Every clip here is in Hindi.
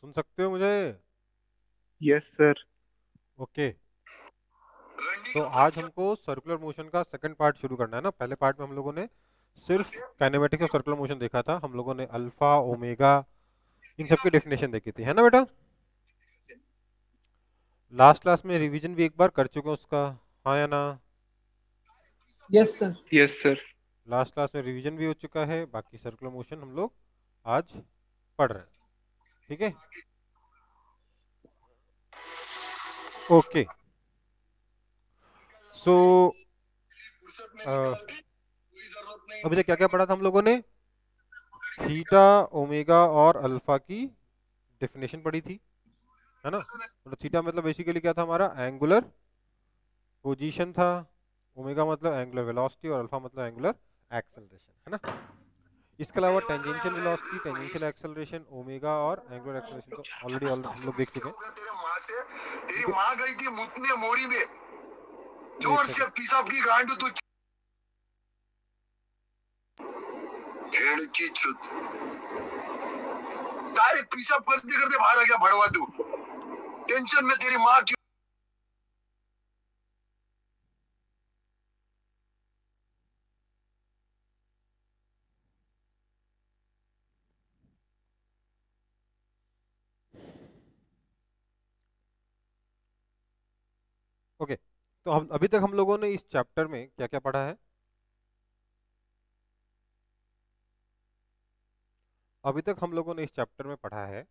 सुन सकते हो मुझे? Yes sir. ओके। तो आज हमको सर्कुलर मोशन का सेकंड पार्ट शुरू करना है ना। पहले पार्ट में हम लोगों ने सिर्फ काइनेमेटिक्स और सर्कुलर मोशन देखा था। हम लोगों ने अल्फा, ओमेगा, इन सब की डेफिनेशन देखी थी, है ना बेटा? लास्ट क्लास में रिवीजन भी एक बार कर चुके हैं उसका, हाँ या ना? Yes sir. Yes sir. Last class में रिवीजन भी हो चुका है। बाकी सर्कुलर मोशन हम लोग आज पढ़ रहे हैं, ठीक है? ओके। सो अभी तक क्या क्या पढ़ा था हम लोगों ने? थीटा, ओमेगा और अल्फा की डेफिनेशन पढ़ी थी, है ना? तो थीटा मतलब बेसिकली क्या था हमारा? एंगुलर पोजीशन था। ओमेगा मतलब एंगुलर वेलोसिटी और अल्फा मतलब एंगुलर एक्सेलरेशन, है ना? इसके अलावा tangential velocity, tangential acceleration, omega और एंगुलर एक्सेलरेशन तो ऑलरेडी हम लोग देख चुके हैं, तेरी ठीक है? माँ गई थी मुतने मोरी में, एक जोर से सेकंड। पिसाब की गांड तू भेड़ की चुत डायरेक्ट पिसाब करते करते बाहर आ गया भड़वा तू। टेंशन में तेरी माँ की। ओके, तो हम अभी तक हम लोगों ने इस चैप्टर में क्या क्या पढ़ा है? अभी तक हम लोगों ने इस चैप्टर में पढ़ा है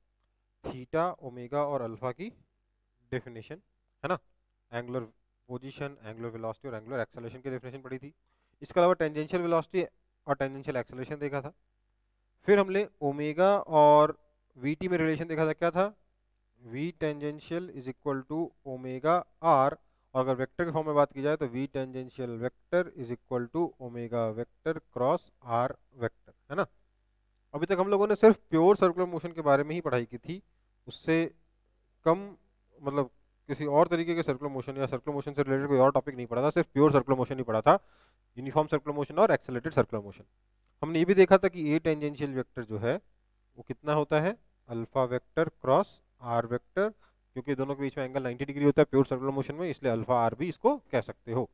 थीटा, ओमेगा और अल्फा की डेफिनेशन, है ना? एंगुलर पोजीशन, एंगुलर वेलोसिटी और एंगुलर एक्सेलरेशन की डेफिनेशन पढ़ी थी। इसके अलावा टेंजेंशियल वेलोसिटी और टेंजेंशियल एक्सेलरेशन देखा था। फिर हमने ओमेगा और वीटी में रिलेशन देखा था। क्या था? V tangential is equal to omega r, और अगर वेक्टर के फॉर्म में बात की जाए तो v tangential vector is equal to omega vector cross r vector, है ना? अभी तक हम लोगों ने सिर्फ प्योर सर्कुलर मोशन के बारे में ही पढ़ाई की थी। उससे कम, मतलब किसी और तरीके के सर्कुलर मोशन या सर्कुलर मोशन से रिलेटेड कोई और टॉपिक नहीं पढ़ा था, सिर्फ प्योर सर्कुलर मोशन ही पढ़ा था। यूनिफॉर्म सर्कुलर मोशन और एक्सेलरेटेड सर्कुलर मोशन। हमने ये भी देखा था कि ए टेंजेंशियल वेक्टर जो है वो कितना होता है? Alpha vector cross r vector, क्योंकि दोनों के बीच में एंगल 90 डिग्री होता है प्योर सर्कुलर मोशन में, इसलिए अल्फा आर भी इसको कह सकते हो।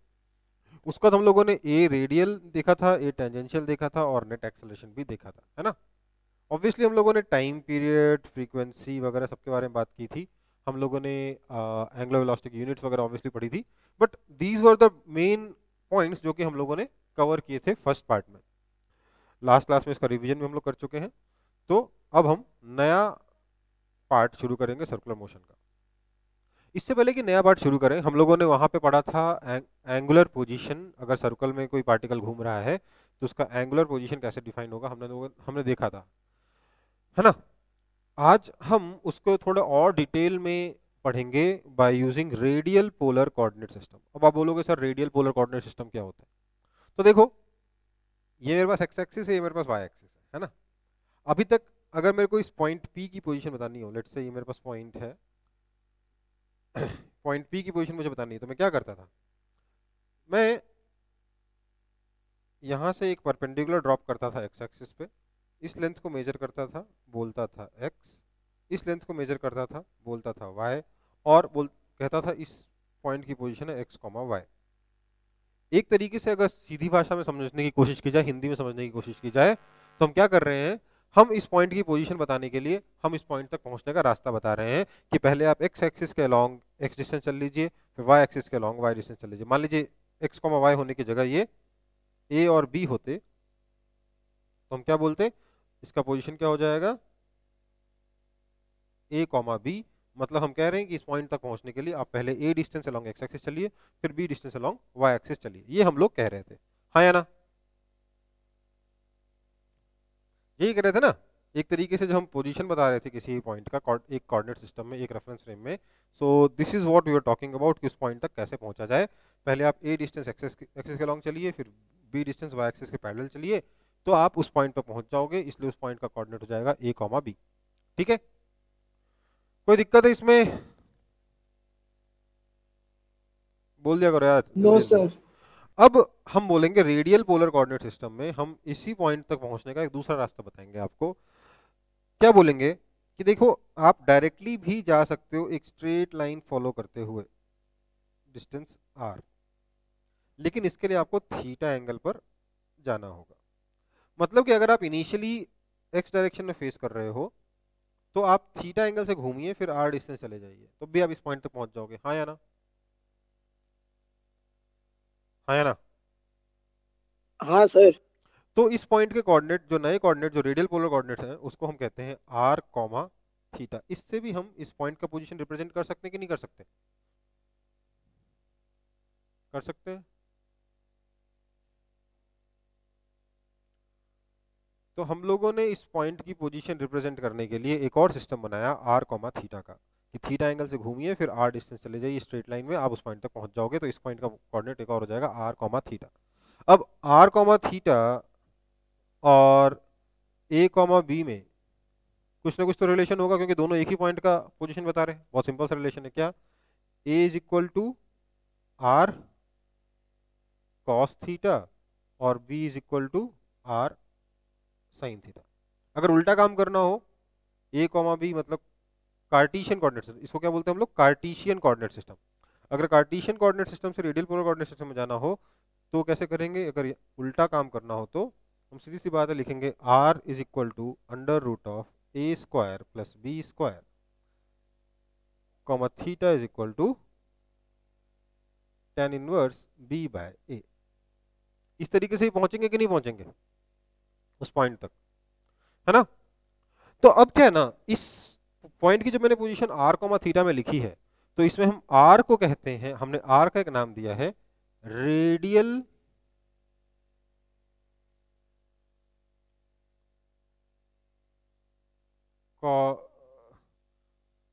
उसका हम लोगों ने ए रेडियल देखा था, ए टेंजेंशियल देखा था और नेट एक्सेलरेशन भी देखा था, है ना? ऑब्वियसली हम लोगों ने टाइम पीरियड, फ्रीक्वेंसी वगैरह सबके बारे में बात की थी। हम लोगों ने एंगुलर वेलोसिटी की यूनिट्स वगैरह ऑब्वियसली पढ़ी थी। But these were the main points जो कि हम लोगों ने कवर किए थे फर्स्ट पार्ट में। लास्ट क्लास में इसका रिवीजन भी हम लोग कर चुके हैं। तो अब हम नया पार्ट शुरू करेंगे सर्कुलर मोशन का। इससे पहले कि नया पार्ट शुरू करें, हम लोगों ने वहां पे पढ़ा था एंगुलर पोजीशन। अगर सर्कल में कोई पार्टिकल घूम रहा है तो उसका एंगुलर पोजीशन कैसे डिफाइन होगा, हमने देखा था, है ना? आज हम उसको थोड़ा और डिटेल में पढ़ेंगे by using radial polar coordinate system. अब आप बोलोगे sir radial polar coordinate system क्या होता है? तो देखो, ये मेरे पास एक्स एक्सिस है, ये मेरे पास वाई एक्सिस है ना? अभी तक अगर मेरे को इस पॉइंट पी की पोजीशन बतानी हो, लेट्स से ये मेरे पास पॉइंट है, पॉइंट पी की पोजीशन मुझे बतानी है, तो मैं क्या करता था? मैं यहां से एक परपेंडिकुलर ड्रॉप करता था एक्स एक्सिस पे, इस लेंथ को मेजर करता था, बोलता था एक्स, इस लेंथ को मेजर करता था, बोलता था वाई, और कहता था इस पॉइंट की पोजीशन है एक्स कॉमा वाई। एक तरीके से अगर सीधी भाषा में समझने की कोशिश की जाए, हिंदी में समझने की कोशिश की जाए, तो हम क्या कर रहे हैं? हम इस पॉइंट की पोजीशन बताने के लिए हम इस पॉइंट तक पहुंचने का रास्ता बता रहे हैं कि पहले आप एक्स एक्सिस के अलोंग एक्स डिस्टेंस चल लीजिए, फिर वाई एक्सिस के अलोंग वाई डिस्टेंस चल लीजिए। मान लीजिए एक्स कॉमा वाई होने की जगह ये ए और बी होते, तो हम क्या बोलते? इसका पोजीशन क्या हो जाएगा? ए कॉमा बी। मतलब हम कह रहे हैं कि इस पॉइंट तक पहुंचने के लिए आप पहले a distance along x axis चलिए, फिर b distance along y axis चलिए। ये हम लोग कह रहे थे, हाँ या ना? यही कह रहे थे ना? एक तरीके से जब हम पोजीशन बता रहे थे किसी पॉइंट का एक कोऑर्डिनेट सिस्टम में, एक रेफरेंस फ्रेम में, so this is what we are talking about कि उस पॉइंट तक कैसे पहुंचा जाए। पहले आप ए डिस्टेंस एक्सिस के अलोंग चलिए, फिर बी डिस्टेंस वाई एक्सिस के पैरेलल चलिए, तो आप उस पॉइंट पर पहुंच जाओगे। इसलिए उस पॉइंट का कोऑर्डिनेट हो जाएगा ए कॉमा बी। ठीक है? कोई दिक्कत है इसमें? बोल दिया करो यार नो जल्दी जल्दी। सर। अब हम बोलेंगे रेडियल पोलर कोऑर्डिनेट सिस्टम में हम इसी पॉइंट तक पहुंचने का एक दूसरा रास्ता बताएंगे आपको। क्या बोलेंगे? कि देखो आप डायरेक्टली भी जा सकते हो एक स्ट्रेट लाइन फॉलो करते हुए डिस्टेंस r, लेकिन इसके लिए आपको थीटा एंगल पर जाना होगा। मतलब कि अगर आप इनिशियली x डायरेक्शन में फेस कर रहे हो तो आप थीटा एंगल से घूमिए, फिर r डिस्टेंस चले जाइए, तो भी आप इस पॉइंट तक पहुंच जाओगे। हाँ या ना? हाँ या ना? हाँ सर। तो इस पॉइंट के कोऑर्डिनेट, जो नए कोऑर्डिनेट, जो रेडियल पोलर कोऑर्डिनेट्स हैं, उसको हम कहते हैं r कॉमा थीटा। इससे भी हम इस पॉइंट का पोजीशन रिप्रेजेंट कर सकते हैं कि नहीं कर सकते? कर सकते हैं। तो हम लोगों ने इस पॉइंट की पोजीशन रिप्रेजेंट करने के लिए एक और सिस्टम बनाया r कॉमा थीटा का, कि थीटा एंगल से घूमिए, फिर r डिस्टेंस चले जाइए स्ट्रेट लाइन में, आप उस पॉइंट तक पहुंच जाओगे। तो इस पॉइंट का कोऑर्डिनेट एक और हो जाएगा r कॉमा थीटा। अब r कॉमा थीटा और a कॉमा b में कुछ ना कुछ तो रिलेशन होगा, क्योंकि दोनों एक ही पॉइंट का पोजीशन बता रहे हैं। बहुत सिंपल सा रिलेशन है। क्या? a is equal to r cos theta और b is equal to r sine theta. अगर उल्टा काम करना हो, a कॉमा b मतलब कार्टेशियन कोऑर्डिनेट सिस्टम, इसको क्या बोलते हैं हम लोग? Cartesian coordinate system. अगर कार्टेशियन कोऑर्डिनेट सिस्टम से रेडियल पोलर कोऑर्डिनेट सिस्टम में जाना हो तो कैसे करेंगे? अगर उल्टा काम करना हो तो हम सीधी सी बात है लिखेंगे r is equal to under root of a square plus b square comma theta is equal to tan inverse b by a। इस तरीके से ही पहुंचेंगे कि नहीं पहुंचेंगे उस पॉइंट तक, है ना? तो अब क्या है ना, इस पॉइंट की जो मैंने पोजीशन r कॉमा थीटा में लिखी है, तो इसमें हम r को कहते हैं, हमने r का एक नाम दिया है रेडियल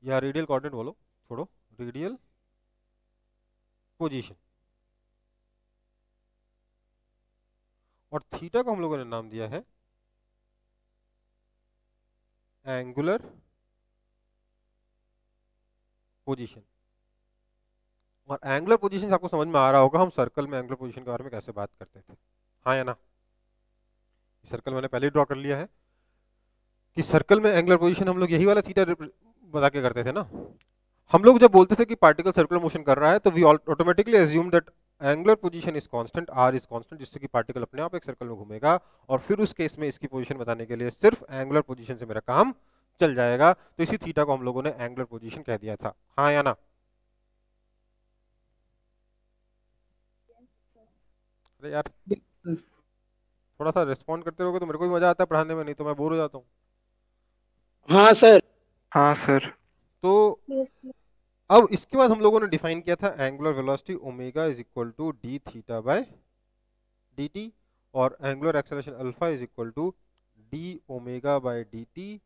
या रेडियल कोऑर्डिनेट बोलो, छोड़ो, रेडियल पोजीशन। और थीटा को हम लोगों ने नाम दिया है एंगुलर पोजीशन। और एंगुलर पोजीशन आपको समझ में आ रहा होगा हम सर्कल में एंगुलर पोजीशन के बारे में कैसे बात करते थे। हाँ या ना? सर्कल मैंने पहले ही ड्रॉ कर लिया है कि सर्कल में एंगुलर पोजीशन हम लोग यही वाला थीटा बता के करते थे ना। हम लोग जब बोलते थे कि पार्टिकल सर्कुलर मोशन कर रहा है तो we automatically assume that angular position is constant, r is constant, जिससे कि पार्टिकल अपने आप एक सर्कल में घूमेगा। और फिर उस केस में इसकी पोजीशन बताने के लिए सिर्फ एंगुलर पोजीशन से मेरा काम चल जाएगा। तो इसी थीटा को हम लोगों ने एंगुलर पोजीशन कह दिया था। हाँ या ना? अरे यार थोड़ा सा रिस्पॉन्ड करते रहोगे तो मेरे को भी मजा आता है पढ़ाने में, नहीं तो मैं बोर हो जाता हूँ। हाँ सर। हाँ सर। तो अब इसके बाद हम लोगों ने डिफाइन किया था angular velocity omega is equal to d theta by d t, और angular acceleration alpha is equal to d omega by d t,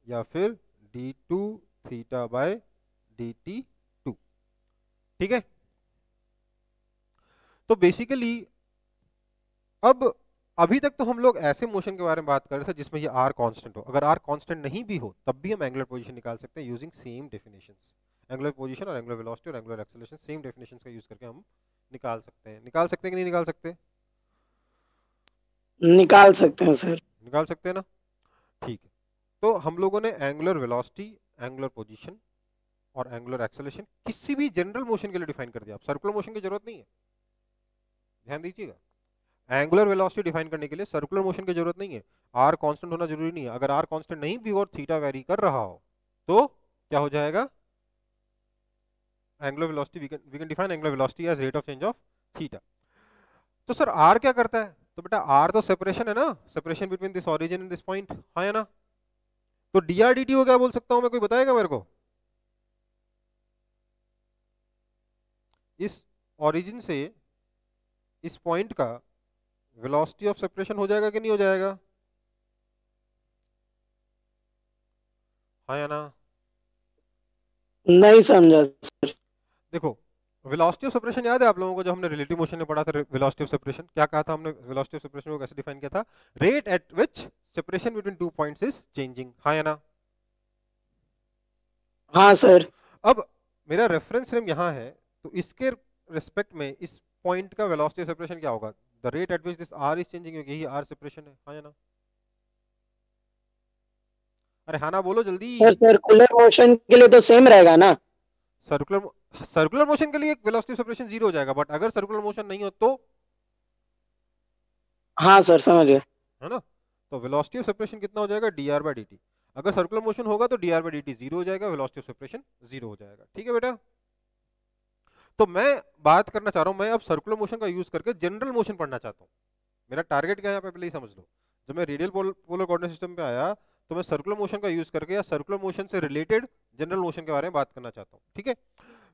या फिर d two theta by d t two. ठीक है? तो बेसिकली अब अभी तक तो हम लोग ऐसे मोशन के बारे में बात कर रहे थे जिसमें ये r कांस्टेंट हो। अगर r कांस्टेंट नहीं भी हो तब भी हम एंगुलर पोजीशन निकाल सकते हैं using same definitions. Angular position और एंगुलर वेलोसिटी और एंगुलर एक्सेलरेशन सेम डेफिनेशंस का यूज करके हम निकाल सकते हैं। निकाल सकते हैं कि नहीं निकाल सकते? निकाल सकते हैं सर। निकाल सकते हैं ना? ठीक है। तो हम लोगों ने एंगुलर वेलोसिटी, एंगुलर पोजीशन और एंगुलर एक्सेलरेशन किसी भी जनरल मोशन के लिए डिफाइन कर दिया। अब सर्कुलर मोशन की जरूरत नहीं है, ध्यान दीजिएगा। एंगुलर वेलोसिटी डिफाइन करने के लिए सर्कुलर मोशन की जरूरत नहीं है, r कांस्टेंट होना जरूरी नहीं है। अगर r कांस्टेंट नहीं भी और थीटा वेरी कर रहा हो तो क्या हो जाएगा? Angular velocity we can define angular velocity as rate of change of theta. तो सर r क्या करता है? तो बेटा r तो सेपरेशन है ना, separation between this origin and this point. हाँ या ना? तो dr dt को क्या बोल सकता हूं मैं, कोई बताएगा मेरे को? इस ओरिजिन से इस पॉइंट का वेलोसिटी ऑफ सेपरेशन हो जाएगा कि नहीं हो जाएगा? हाँ या ना? नहीं समझा सर। देखो वेलोसिटी ऑफ सेपरेशन याद है आप लोगों को, जब हमने रिलेटिव मोशन में पढ़ा था वेलोसिटी ऑफ सेपरेशन, क्या कहा था हमने? वेलोसिटी ऑफ सेपरेशन को कैसे डिफाइन किया था? Rate at which separation between two points is changing. हाँ या ना? हाँ सर। अब मेरा रेफरेंस फ्रेम यहाँ है, तो इसके रिस्पेक्ट में इस पॉइंट का वेलोसिटी ऑफ सेपरेशन क्या होगा? The rate at which this r is changing, क्योंकि यही r सेपरेशन है। हाँ या ना? अरे हाँ ना बोलो जल्दी। सर सर्कुलर मोशन के लिए तो सेम रहेगा ना? सर्कुलर मोशन के लिए वेलोसिटी सेपरेशन 0 हो जाएगा, बट अगर सर्कुलर मोशन नहीं हो तो, हाँ सर समझ गए। है ना, तो वेलोसिटी ऑफ सेपरेशन कितना हो जाएगा, dr बाई dt। अगर सर्कुलर मोशन होगा तो dr बाई dt 0 हो जाएगा, वेलोसिटी ऑफ सेपरेशन 0 हो जाएगा। ठीक है बेटा, तो मैं बात करना चाह रहा हूं, मैं अब सर्कुलर मोशन का यूज करके जनरल मोशन पढ़ना चाहता हूं। मेरा टारगेट क्या है यहाँ पे पहले ही समझ लो। जब मैं रेडियल पोलर कोऑर्डिनेट सिस्टम पे आया तो मैं सर्कुलर मोशन का यूज करके या सर्कुलर मोशन से रिलेटेड जनरल मोशन के बारे में बात करना चाहता हूँ। ठीक है,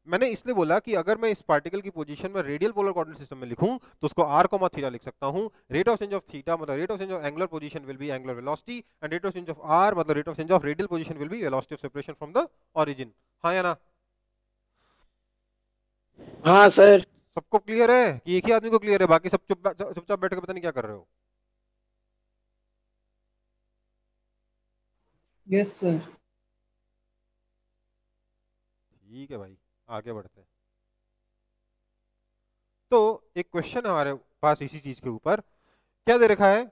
मैंने इसलिए बोला कि अगर मैं इस पार्टिकल की पोजीशन में रेडियल पोलर कोऑर्डिनेट सिस्टम में लिखूं तो उसको r कॉमा थीटा लिख सकता हूं। Rate of change of theta मतलब rate of change of angular position will be angular velocity, and rate of change of r मतलब rate of change of radial position will be velocity of separation from the origin. हाँ या ना? हाँ सर। सबको क्लियर है कि एक ही आदमी को क्लियर है, बाकी सब चुपचाप बैठ के पता नहीं क्या कर रहे हो? Yes sir. ठीक है भाई, आगे बढ़ते हैं। तो एक क्वेश्चन है हमारे पास इसी चीज के ऊपर, क्या दे रखा है,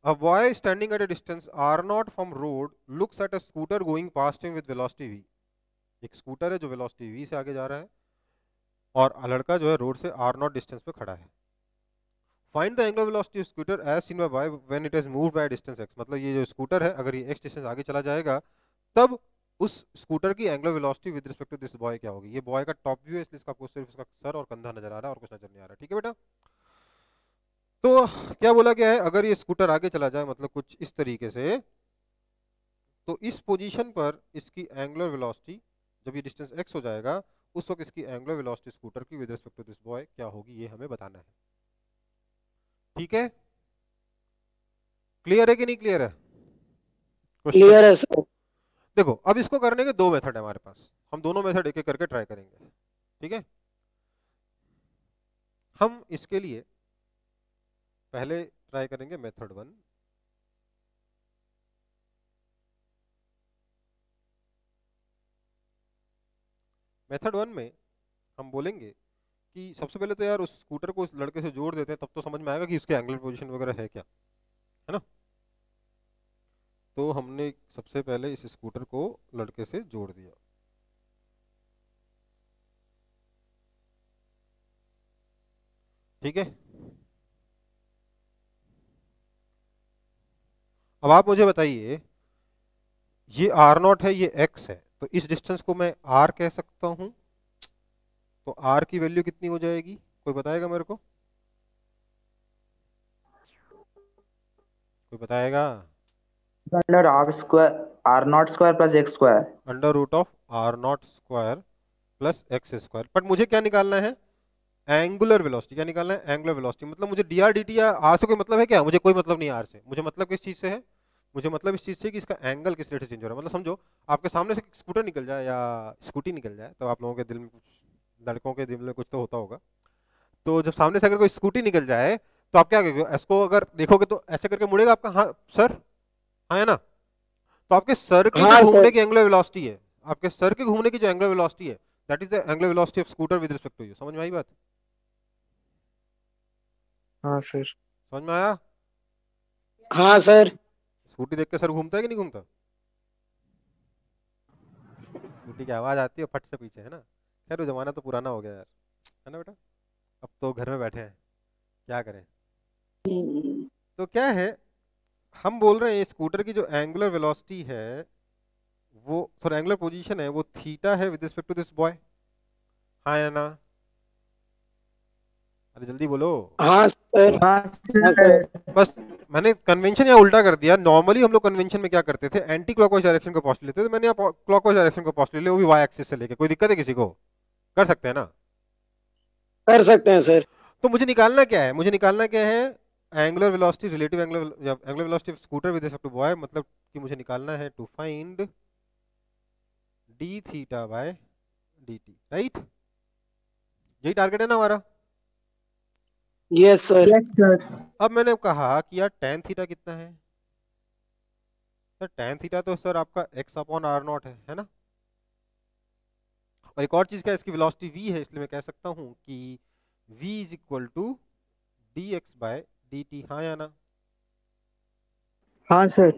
a boy standing at a distance r0 from road looks at a scooter going past him with velocity v। एक स्कूटर है जो वेलोसिटी v से आगे जा रहा है और लड़का जो है रोड से r0 डिस्टेंस पे खड़ा है। Find the angular velocity of scooter as seen by y when it is moved by distance x। मतलब ये जो स्कूटर है अगर ये x डिस्टेंस आगे चला जाएगा तब उस स्कूटर की angular velocity with respect to this boy क्या होगी। ये बॉय का टॉप व्यू है इसलिए इसका आपको सिर्फ इसका सर और कंधा नजर आ रहा है और कुछ नजर नहीं आ रहा। ठीक है बेटा, तो क्या बोला गया है, अगर ये स्कूटर आगे चला जाए मतलब कुछ इस तरीके से, तो इस पोजीशन पर इसकी एंगुलर वेलोसिटी जब ये डिस्टेंस x हो जाएगा उस वक्त इसकी एंगुलर वेलोसिटी स्कूटर की with respect to this boy क्या होगी, ये हमें बताना है। ठीक है, क्लियर है कि नहीं क्लियर है? क्लियर है सर। देखो अब इसको करने के दो मेथड है हमारे पास, हम दोनों मेथड एक एक करके ट्राई करेंगे। ठीक है, हम इसके लिए पहले ट्राई करेंगे मेथड 1। मेथड 1 में हम बोलेंगे कि सबसे पहले तो यार उस स्कूटर को उस लड़के से जोड़ देते हैं, तब तो समझ में आएगा कि उसके एंगुलर पोजीशन वगैरह है क्या, है ना। तो हमने सबसे पहले इस स्कूटर को लड़के से जोड़ दिया। ठीक है, अब आप मुझे बताइए, ये r0 है ये x है, तो इस डिस्टेंस को मैं r कह सकता हूं, तो r की वैल्यू कितनी हो जाएगी, कोई बताएगा मेरे को, कोई बताएगा? Under r square r not square plus x square. Under root of r0 square plus x square. But मुझे क्या निकालना है, एंगुलर वेलोसिटी। क्या निकालना है, एंगुलर वेलोसिटी। मतलब मुझे dr dt या r से कोई मतलब है क्या, मुझे कोई मतलब नहीं r से। मुझे मतलब किस चीज से है, मुझे मतलब इस चीज से कि इसका एंगल किस रेट से चेंज हो रहा है। मतलब समझो आपके सामने से स्कूटर निकल जाए या स्कूटी निकल जाए तो आप लोगों के दिल में कुछ, लड़कों के दिल में कुछ तो होता होगा, तो जब सामने से अगर कोई स्कूटी निकल जाए तो आप क्या करोगे, इसको अगर देखोगे तो ऐसे करके मुड़ेगा आपका हाँ सर, हाँ है ना। तो आपके सर के हाँ जो घूमने सर। की एंगुलर वेलोसिटी है, आपके सर के घूमने की जो एंगुलर वेलोसिटी है, that is the angular velocity of scooter with respect to you. समझ में आई बात? हाँ सर। समझ में आया? हाँ सर। स्कूटी देख के सर घूमता है कि नहीं घूमता? स्कूटी की आवाज आती है फट से पीछे, है ना। खैर वो जमाना तो पुराना हो गया यार, है ना बेटा। अब तो घर में बैठे हैं, क्या करें। तो क्या है, हम बोल रहे हैं स्कूटर की जो एंगुलर वेलोसिटी है वो, सॉरी एंगुलर पोजीशन है वो थीटा है with respect to this boy. हाँ या ना? अरे जल्दी बोलो। हाँ सर। हाँ हाँ सर। सर। बस मैंने कन्वेंशन यहाँ उल्टा कर दिया। नॉर्मली हम लोग कन्वेंशन में क्या करते थे, एंटी क्लॉकवाइज डायरेक्शन को पॉस्ट लेते थे, मैंने यहाँ क्लॉकवाइज डायरेक्शन को पॉस्ट ले लिया, वो भी वाई एक्सिस से लेके। कोई दिक्कत है किसी को? कर सकते हैं ना? कर सकते हैं सर। तो मुझे निकालना क्या है, मुझे निकालना क्या है, angular velocity relative angular velocity of scooter with respect to boy. मतलब कि मुझे निकालना है to find d theta by d t, right? यही टारगेट है ना हमारा। Yes sir. Yes sir. अब मैंने कहा कि यार टेन थीटा कितना है, सर टेन थीटा तो सर आपका x अपॉन आर नॉट है ना। और एक और चीज क्या है, इसकी वेलोसिटी v है, इसलिए मैं कह सकता हूं कि v is equal to d x by d t. हाँ या ना? हाँ सर।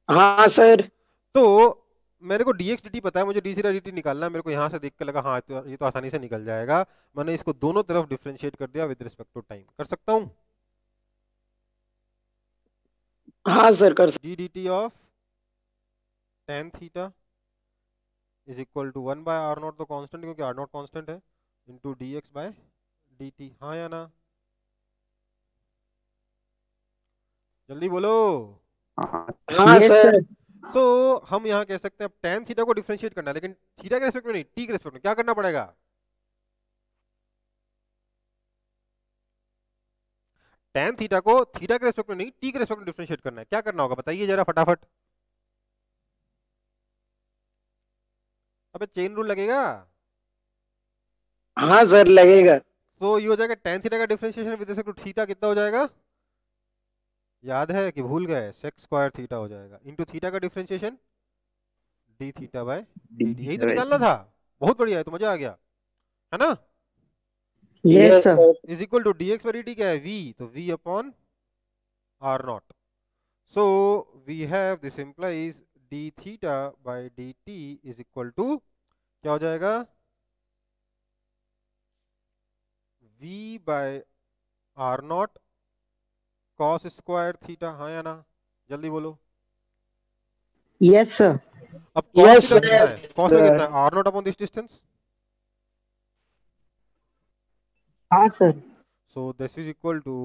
हाँ सर। तो मेरे को dx dt पता है, मुझे d थीटा dt निकालना है। मेरे को यहाँ से देख के लगा हाँ ये तो आसानी से निकल जाएगा। मैंने इसको दोनों तरफ डिफरेंशिएट कर दिया विद रिस्पेक्ट टू टाइम। कर सकता हूँ? हाँ सर कर सकते। d dt of tan theta is equal to 1 by r not, तो कांस्टेंट क्योंकि आर नॉट कांस्टेंट है, इंटू dx बाय dt। हाँ या ना? जल्दी बोलो। हाँ Yes, सर। sir. तो हम यहाँ कह सकते हैं अब tan थीटा को डिफरेंशिएट करना है, लेकिन थीटा के रेस्पेक्ट में नहीं, t के रेस्पेक्ट में। क्या करना पड़ेगा? tan थीटा को थीटा के रेस्पेक्ट में नहीं, t के रेस्पेक्ट में डिफरेंशिएट करना है। क्या करना होगा बताइए जरा फटाफट। अबे चेन रूल लगेगा। हाँ सर लगेगा। तो ये हो जाएगा tan थीटा का differentiation with respect to theta कितना हो जाएगा? याद है कि भूल गए? sec स्क्वायर थीटा हो जाएगा, इंटू थीटा का differentiation d theta by dt। यही तो निकालना था। बहुत बढ़िया है, तो मजा आ गया, है ना? Yes, sir. Is equal to dx by dt क्या है? v, तो v upon r not. So we have this implies d theta by dt is equal to क्या हो जाएगा? v by r not cos square theta. हाँ या ना? जल्दी बोलो। Yes, sir. अब कॉस Yes, थीटा कितना sir. है? कॉस में कितना है? R not upon this distance. हाँ sir. So this is equal to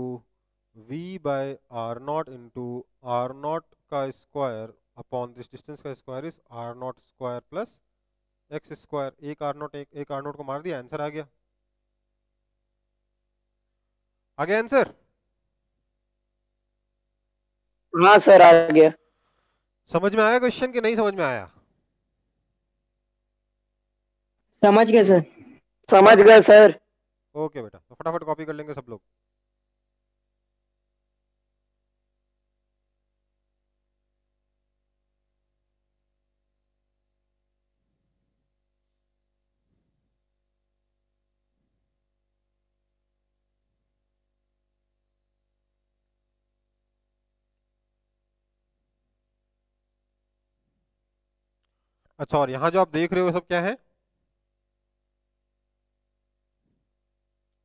v by r nought into r nought का स्क्वायर अपॉन दिस डिस्टेंस का square is r not square plus x square. एक आर नॉट एक आर नॉट को मार दिया, आंसर आ गया। आ गया आंसर? हाँ सर आ गया। समझ में आया क्वेश्चन कि नहीं समझ में आया? समझ गए सर. समझ गए सर। ओके बेटा, तो फटाफट कॉपी कर लेंगे सब लोग। अच्छा, और यहाँ जो आप देख रहे हो सब क्या है?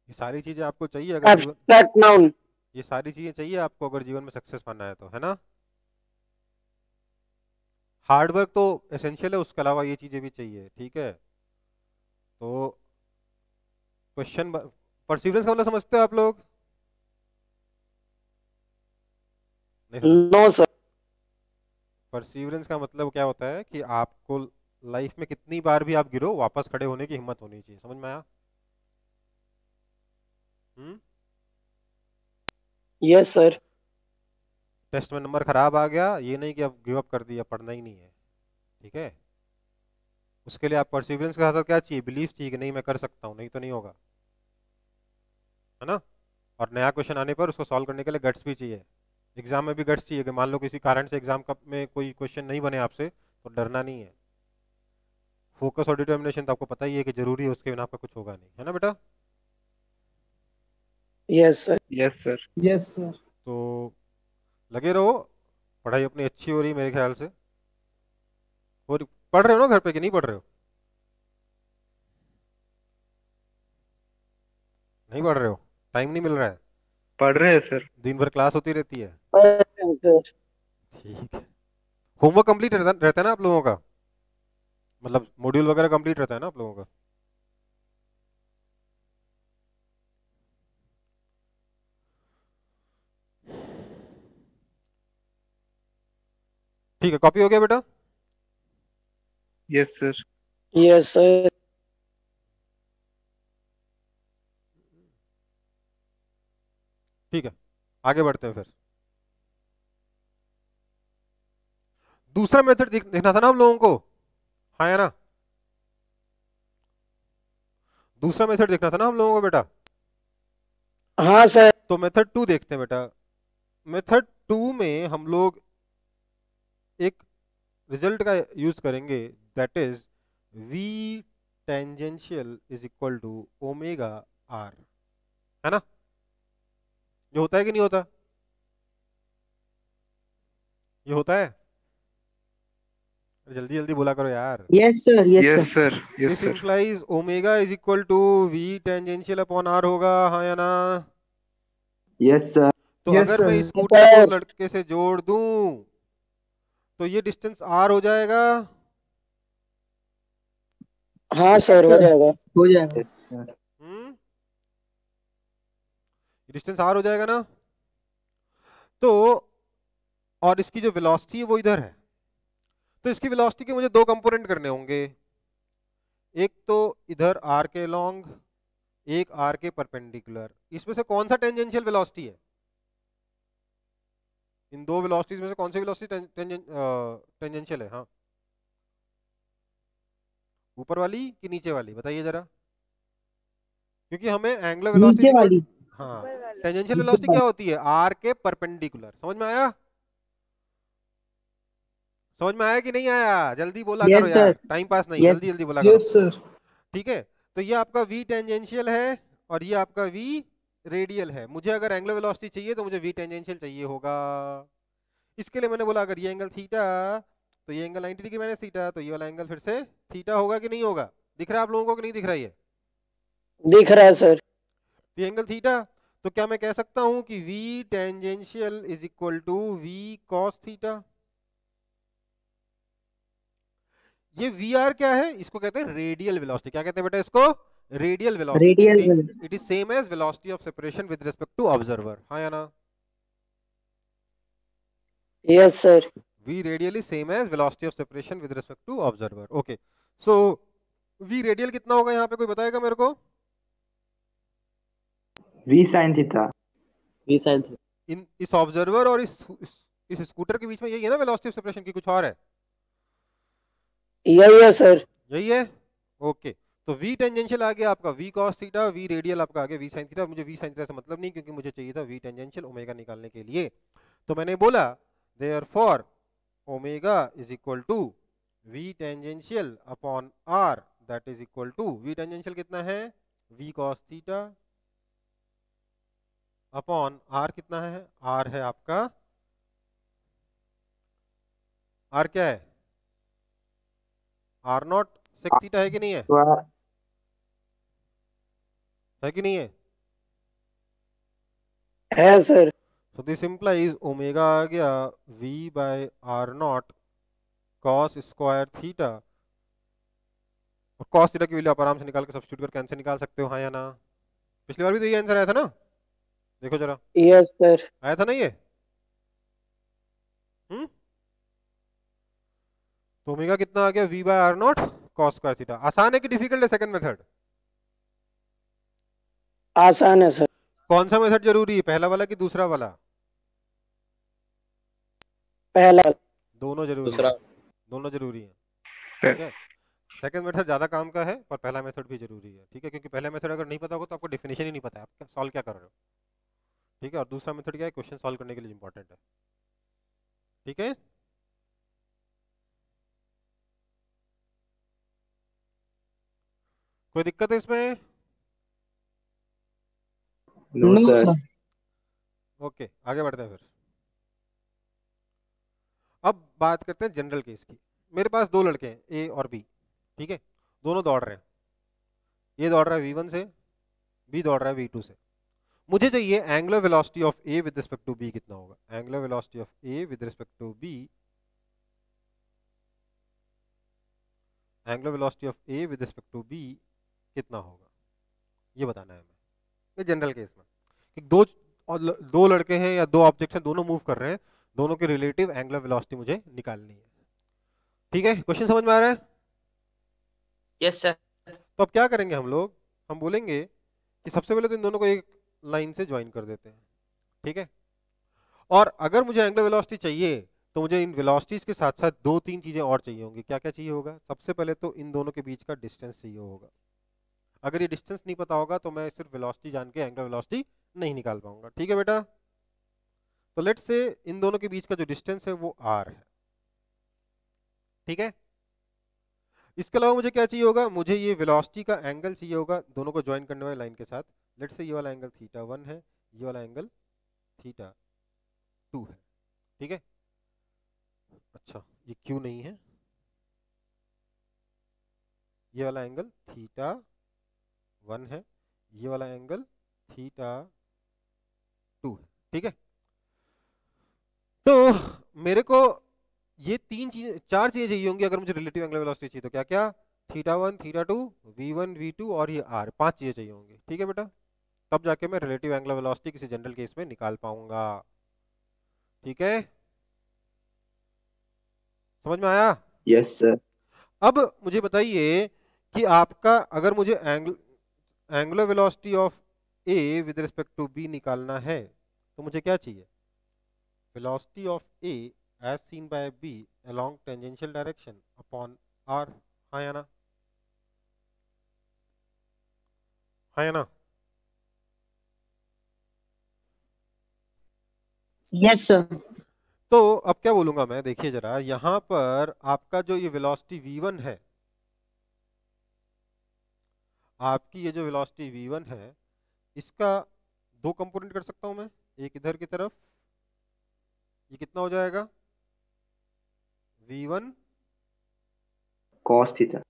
ये सारी चीजें आपको चाहिए अगर जीवन, एब्स्ट्रैक्ट नाउन। ये सारी चीजें चाहिए आपको अगर जीवन में सक्सेस पाना है तो, है ना? हार्ड वर्क तो एसेंशियल है, उसके अलावा ये चीजें भी चाहिए, ठीक है? तो क्वेश्चन परसिवरेंस का मतलब समझते हो आप लोग? नहीं समझते? No sir. परसिवरेंस का मतलब क्या होता है कि आपको लाइफ में कितनी बार भी आप गिरो, वापस खड़े होने की हिम्मत होनी चाहिए। समझ में आया? Yes sir. टेस्ट में नंबर खराब आ गया, ये नहीं कि अब गिव अप कर दिया, पढ़ना ही नहीं है, ठीक है? उसके लिए आप परसिवरेंस के साथ साथ क्या चाहिए? बिलीफ चाहिए कि नहीं मैं कर सकता हूँ, नहीं तो नहीं होगा, है ना? और नया क्वेश्चन आने पर उसको सॉल्व करने के लिए गट्स भी चाहिए। एग्जाम में भी गट्स चाहिए कि मान लो किसी कारण से एग्जाम में कोई क्वेश्चन नहीं बने आपसे, तो डरना नहीं है। फोकस और डिटर्मिनेशन तो आपको पता ही है कि जरूरी है, उसके बिना आपका कुछ होगा नहीं, है ना बेटा? Yes sir. Yes, sir. Yes, sir. तो लगे रहो, पढ़ाई अपनी अच्छी हो रही है मेरे ख्याल से। और पढ़ रहे हो ना घर पे कि नहीं पढ़ रहे हो? नहीं पढ़ रहे हो? टाइम नहीं मिल रहा है? पढ़ रहे हैं सर. दिन भर क्लास होती रहती है? सर ठीक है। होमवर्क कंप्लीट रहता है ना आप लोगों का? मतलब मॉड्यूल वगैरह कंप्लीट रहता है ना आप लोगों का? ठीक है, कॉपी हो गया बेटा? Yes, sir. Yes sir. ठीक है, आगे बढ़ते हैं फिर। दूसरा मेथड देखना था ना हम लोगों को, हाँ या ना? दूसरा मेथड देखना था ना हम लोगों को बेटा? हाँ सर। तो मेथड 2 देखते हैं बेटा। मेथड 2 में हम लोग एक रिजल्ट का यूज करेंगे, that is v tangential is equal to omega r, है ना? ये होता है कि नहीं होता? ये होता है? जल्दी जल्दी बोला करो यार। Yes sir Yes, sir. Yes, this sir. Implies omega is equal to v tangential upon r होगा, हाँ या ना? Yes, sir. तो Yes, अगर मैं sir. स्कूटर को लड़के से जोड़ दूं तो ये डिस्टेंस आर हो जाएगा। हाँ सर हो जाएगा। हो जाएगा। हम्म, डिस्टेंस आर हो जाएगा ना? तो और इसकी जो वेलोसिटी है वो इधर है, तो इसकी वेलोसिटी के मुझे दो कंपोनेंट करने होंगे, एक तो इधर आर के लॉन्ग, एक आर के परपेंडिकुलर। इसमें से कौन सा टेंजेंशियल वेलोसिटी है? इन दो वेलोसिटीज में से कौन सी वेलोसिटी टेंजेंशियल है? हाँ, ऊपर वाली कि नीचे वाली, बताइए जरा, क्योंकि हमें एंगुलर वेलोसिटी नीचे वाली। हाँ, टेंजेंशियल वेलोसिटी क्या होती है? आर के परपेंडिकुलर। समझ में आया? समझ में आया कि नहीं आया? जल्दी बोला Yes, करो यार, sir. टाइम पास नहीं, Yes. जल्दी जल्दी बोला करो। Yes sir. ठीक है, तो ये आपका v टेंजेंशियल है और ये आपका v रेडियल है। मुझे अगर एंगुलर वेलोसिटी चाहिए तो मुझे v टेंजेंशियल चाहिए होगा। इसके लिए मैंने बोला अगर ये एंगल थीटा तो ये एंगल 90 डिग्री माइनस थीटा, तो ये वाला एंगल फिर से थीटा होगा कि नहीं होगा? दिख रहा है आप लोगों को कि नहीं दिख रहा है? ये दिख रहा है सर। ये एंगल थीटा, तो क्या मैं कह सकता हूं कि v tangential is equal to v cos theta? ये vr क्या है? इसको कहते हैं रेडियल वेलोसिटी। क्या कहते हैं बेटा इसको? Radial velocity. Radial. It is same as velocity of separation with respect to observer, हाँ या ना? Yes sir. v radial is same as velocity of separation with respect to observer. Okay, so v radial कितना होगा यहाँ पे, कोई बताएगा मेरे को? V sin theta. V sine theta. इन इस ऑब्जर्वर और इस स्कूटर के बीच में यही है ना वेलोसिटी ऑफ सेपरेशन की, कुछ और है? यही है सर। यही है। ओके, तो v टेंजेंशियल आ गया आपका v cos theta, v radial आपका आ गया v sin थीटा। मुझे v sin थीटा से मतलब नहीं, क्योंकि मुझे चाहिए था v टेंजेंशियल ओमेगा निकालने के लिए। तो मैंने बोला therefore omega is equal to v tangential upon r, that is equal to v tangential कितना है? v cos theta upon r कितना है? r है आपका, r क्या है? r नॉट सेक थीटा है कि नहीं है? Square. है कि नहीं है? है sir. So this implies omega आ गया v by r not cos square theta, और कॉस थीटा की वैल्यू आप आराम से निकाल के सब्स्टिट्यूट करके आंसर निकाल सकते हो, हाँ या ना? पिछली बार भी तो ये आंसर आया था ना, देखो जरा, यस सर। आया था ना ये? तो ओमेगा कितना आ गया? v by r not cos square theta. आसान है कि डिफिकल्ट है सेकंड मेथड? आसान है सर। कौन सा मेथड जरूरी है, पहला वाला कि दूसरा वाला? पहला। दोनों जरूरी है, दोनों जरूरी है। ठीक है, सेकंड मेथड ज्यादा काम का है पर पहला मेथड भी जरूरी है। ठीक है, क्योंकि पहला मेथड अगर नहीं पता होगा तो आपको डेफिनेशन ही नहीं पता है आप सॉल्व क्या कर रहे हो। ठीक है, और दूसरा मेथड क्या है? क्वेश्चन सॉल्व करने के लिए इंपॉर्टेंट है। ठीक है, कोई दिक्कत है इसमें? No, sir. ओके, आगे बढ़ते हैं फिर। अब बात करते हैं जनरल केस की। मेरे पास दो लड़के हैं ए और बी, ठीक है, दोनों दौड़ रहे हैं। ए दौड़ रहा है v1 से, बी दौड़ रहा है v2 से। मुझे चाहिए angular velocity of A with respect to B कितना होगा? Angular velocity of A with respect to B, angular velocity of A with respect to B कितना होगा, ये बताना है हमें। ये जनरल केस में कि दो लड़के हैं या दो ऑब्जेक्ट हैं, दोनों मूव कर रहे हैं, दोनों के रिलेटिव एंगुलर वेलोसिटी मुझे निकालनी है। ठीक है, क्वेश्चन समझ में आ रहा है? Yes sir. तो अब क्या करेंगे हम लोग? हम बोलेंगे कि सबसे पहले तो इन दोनों को एक लाइन से ज्वाइन कर देते हैं। ठीक है, और अगर मुझे एंगुलर वेलोसिटी चाहिए तो मुझे इन वेलोसिटीज के साथ साथ दो तीन चीजें और चाहिए होंगी। क्या क्या चाहिए होगा? सबसे पहले तो इन दोनों के बीच का डिस्टेंस चाहिए होगा। अगर ये डिस्टेंस नहीं पता होगा तो मैं सिर्फ वेलोसिटी जान के एंगुलर वेलोसिटी नहीं निकाल पाऊंगा। ठीक है बेटा, तो लेट्स से इन दोनों के बीच का जो डिस्टेंस है वो r है। ठीक है, इसके अलावा मुझे क्या चाहिए होगा? मुझे ये वेलोसिटी का एंगल चाहिए होगा दोनों को ज्वाइन करने वाली लाइन के साथ। लेट्स से ये वाला एंगल θ1 है, ये वाला एंगल θ2 है। ठीक है, अच्छा ये Q नहीं है, ये वाला एंगल थीटा 1 है, ये वाला एंगल थीटा 2 है, ठीक है। तो मेरे को ये चार चीजें चाहिए होंगी अगर मुझे रिलेटिव एंगुलर वेलोसिटी चाहिए, तो क्या क्या, थीटा 1, थीटा 2, v1, v2 और ये r, 5 चीजें चाहिए होंगी, ठीक है बेटा। तब जाके मैं रिलेटिव एंगुलर वेलोसिटी किसी जनरल केस में निकाल पाऊंगा, ठीक है, समझ में आया? Yes sir. अब मुझे बताइए कि आपका अगर मुझे angular velocity of A with respect to B निकालना है तो मुझे क्या चाहिए, velocity of A as seen by B along tangential direction upon r, हाँ या ना, हाँ या ना? Yes sir. तो अब क्या बोलूंगा मैं, देखिए जरा, यहां पर आपका जो ये वेलोसिटी v1 है, आपकी ये जो वेलोसिटी v1 है, इसका दो कंपोनेंट कर सकता हूं मैं, एक इधर की तरफ, ये कितना हो जाएगा, v1 कॉस थीटा,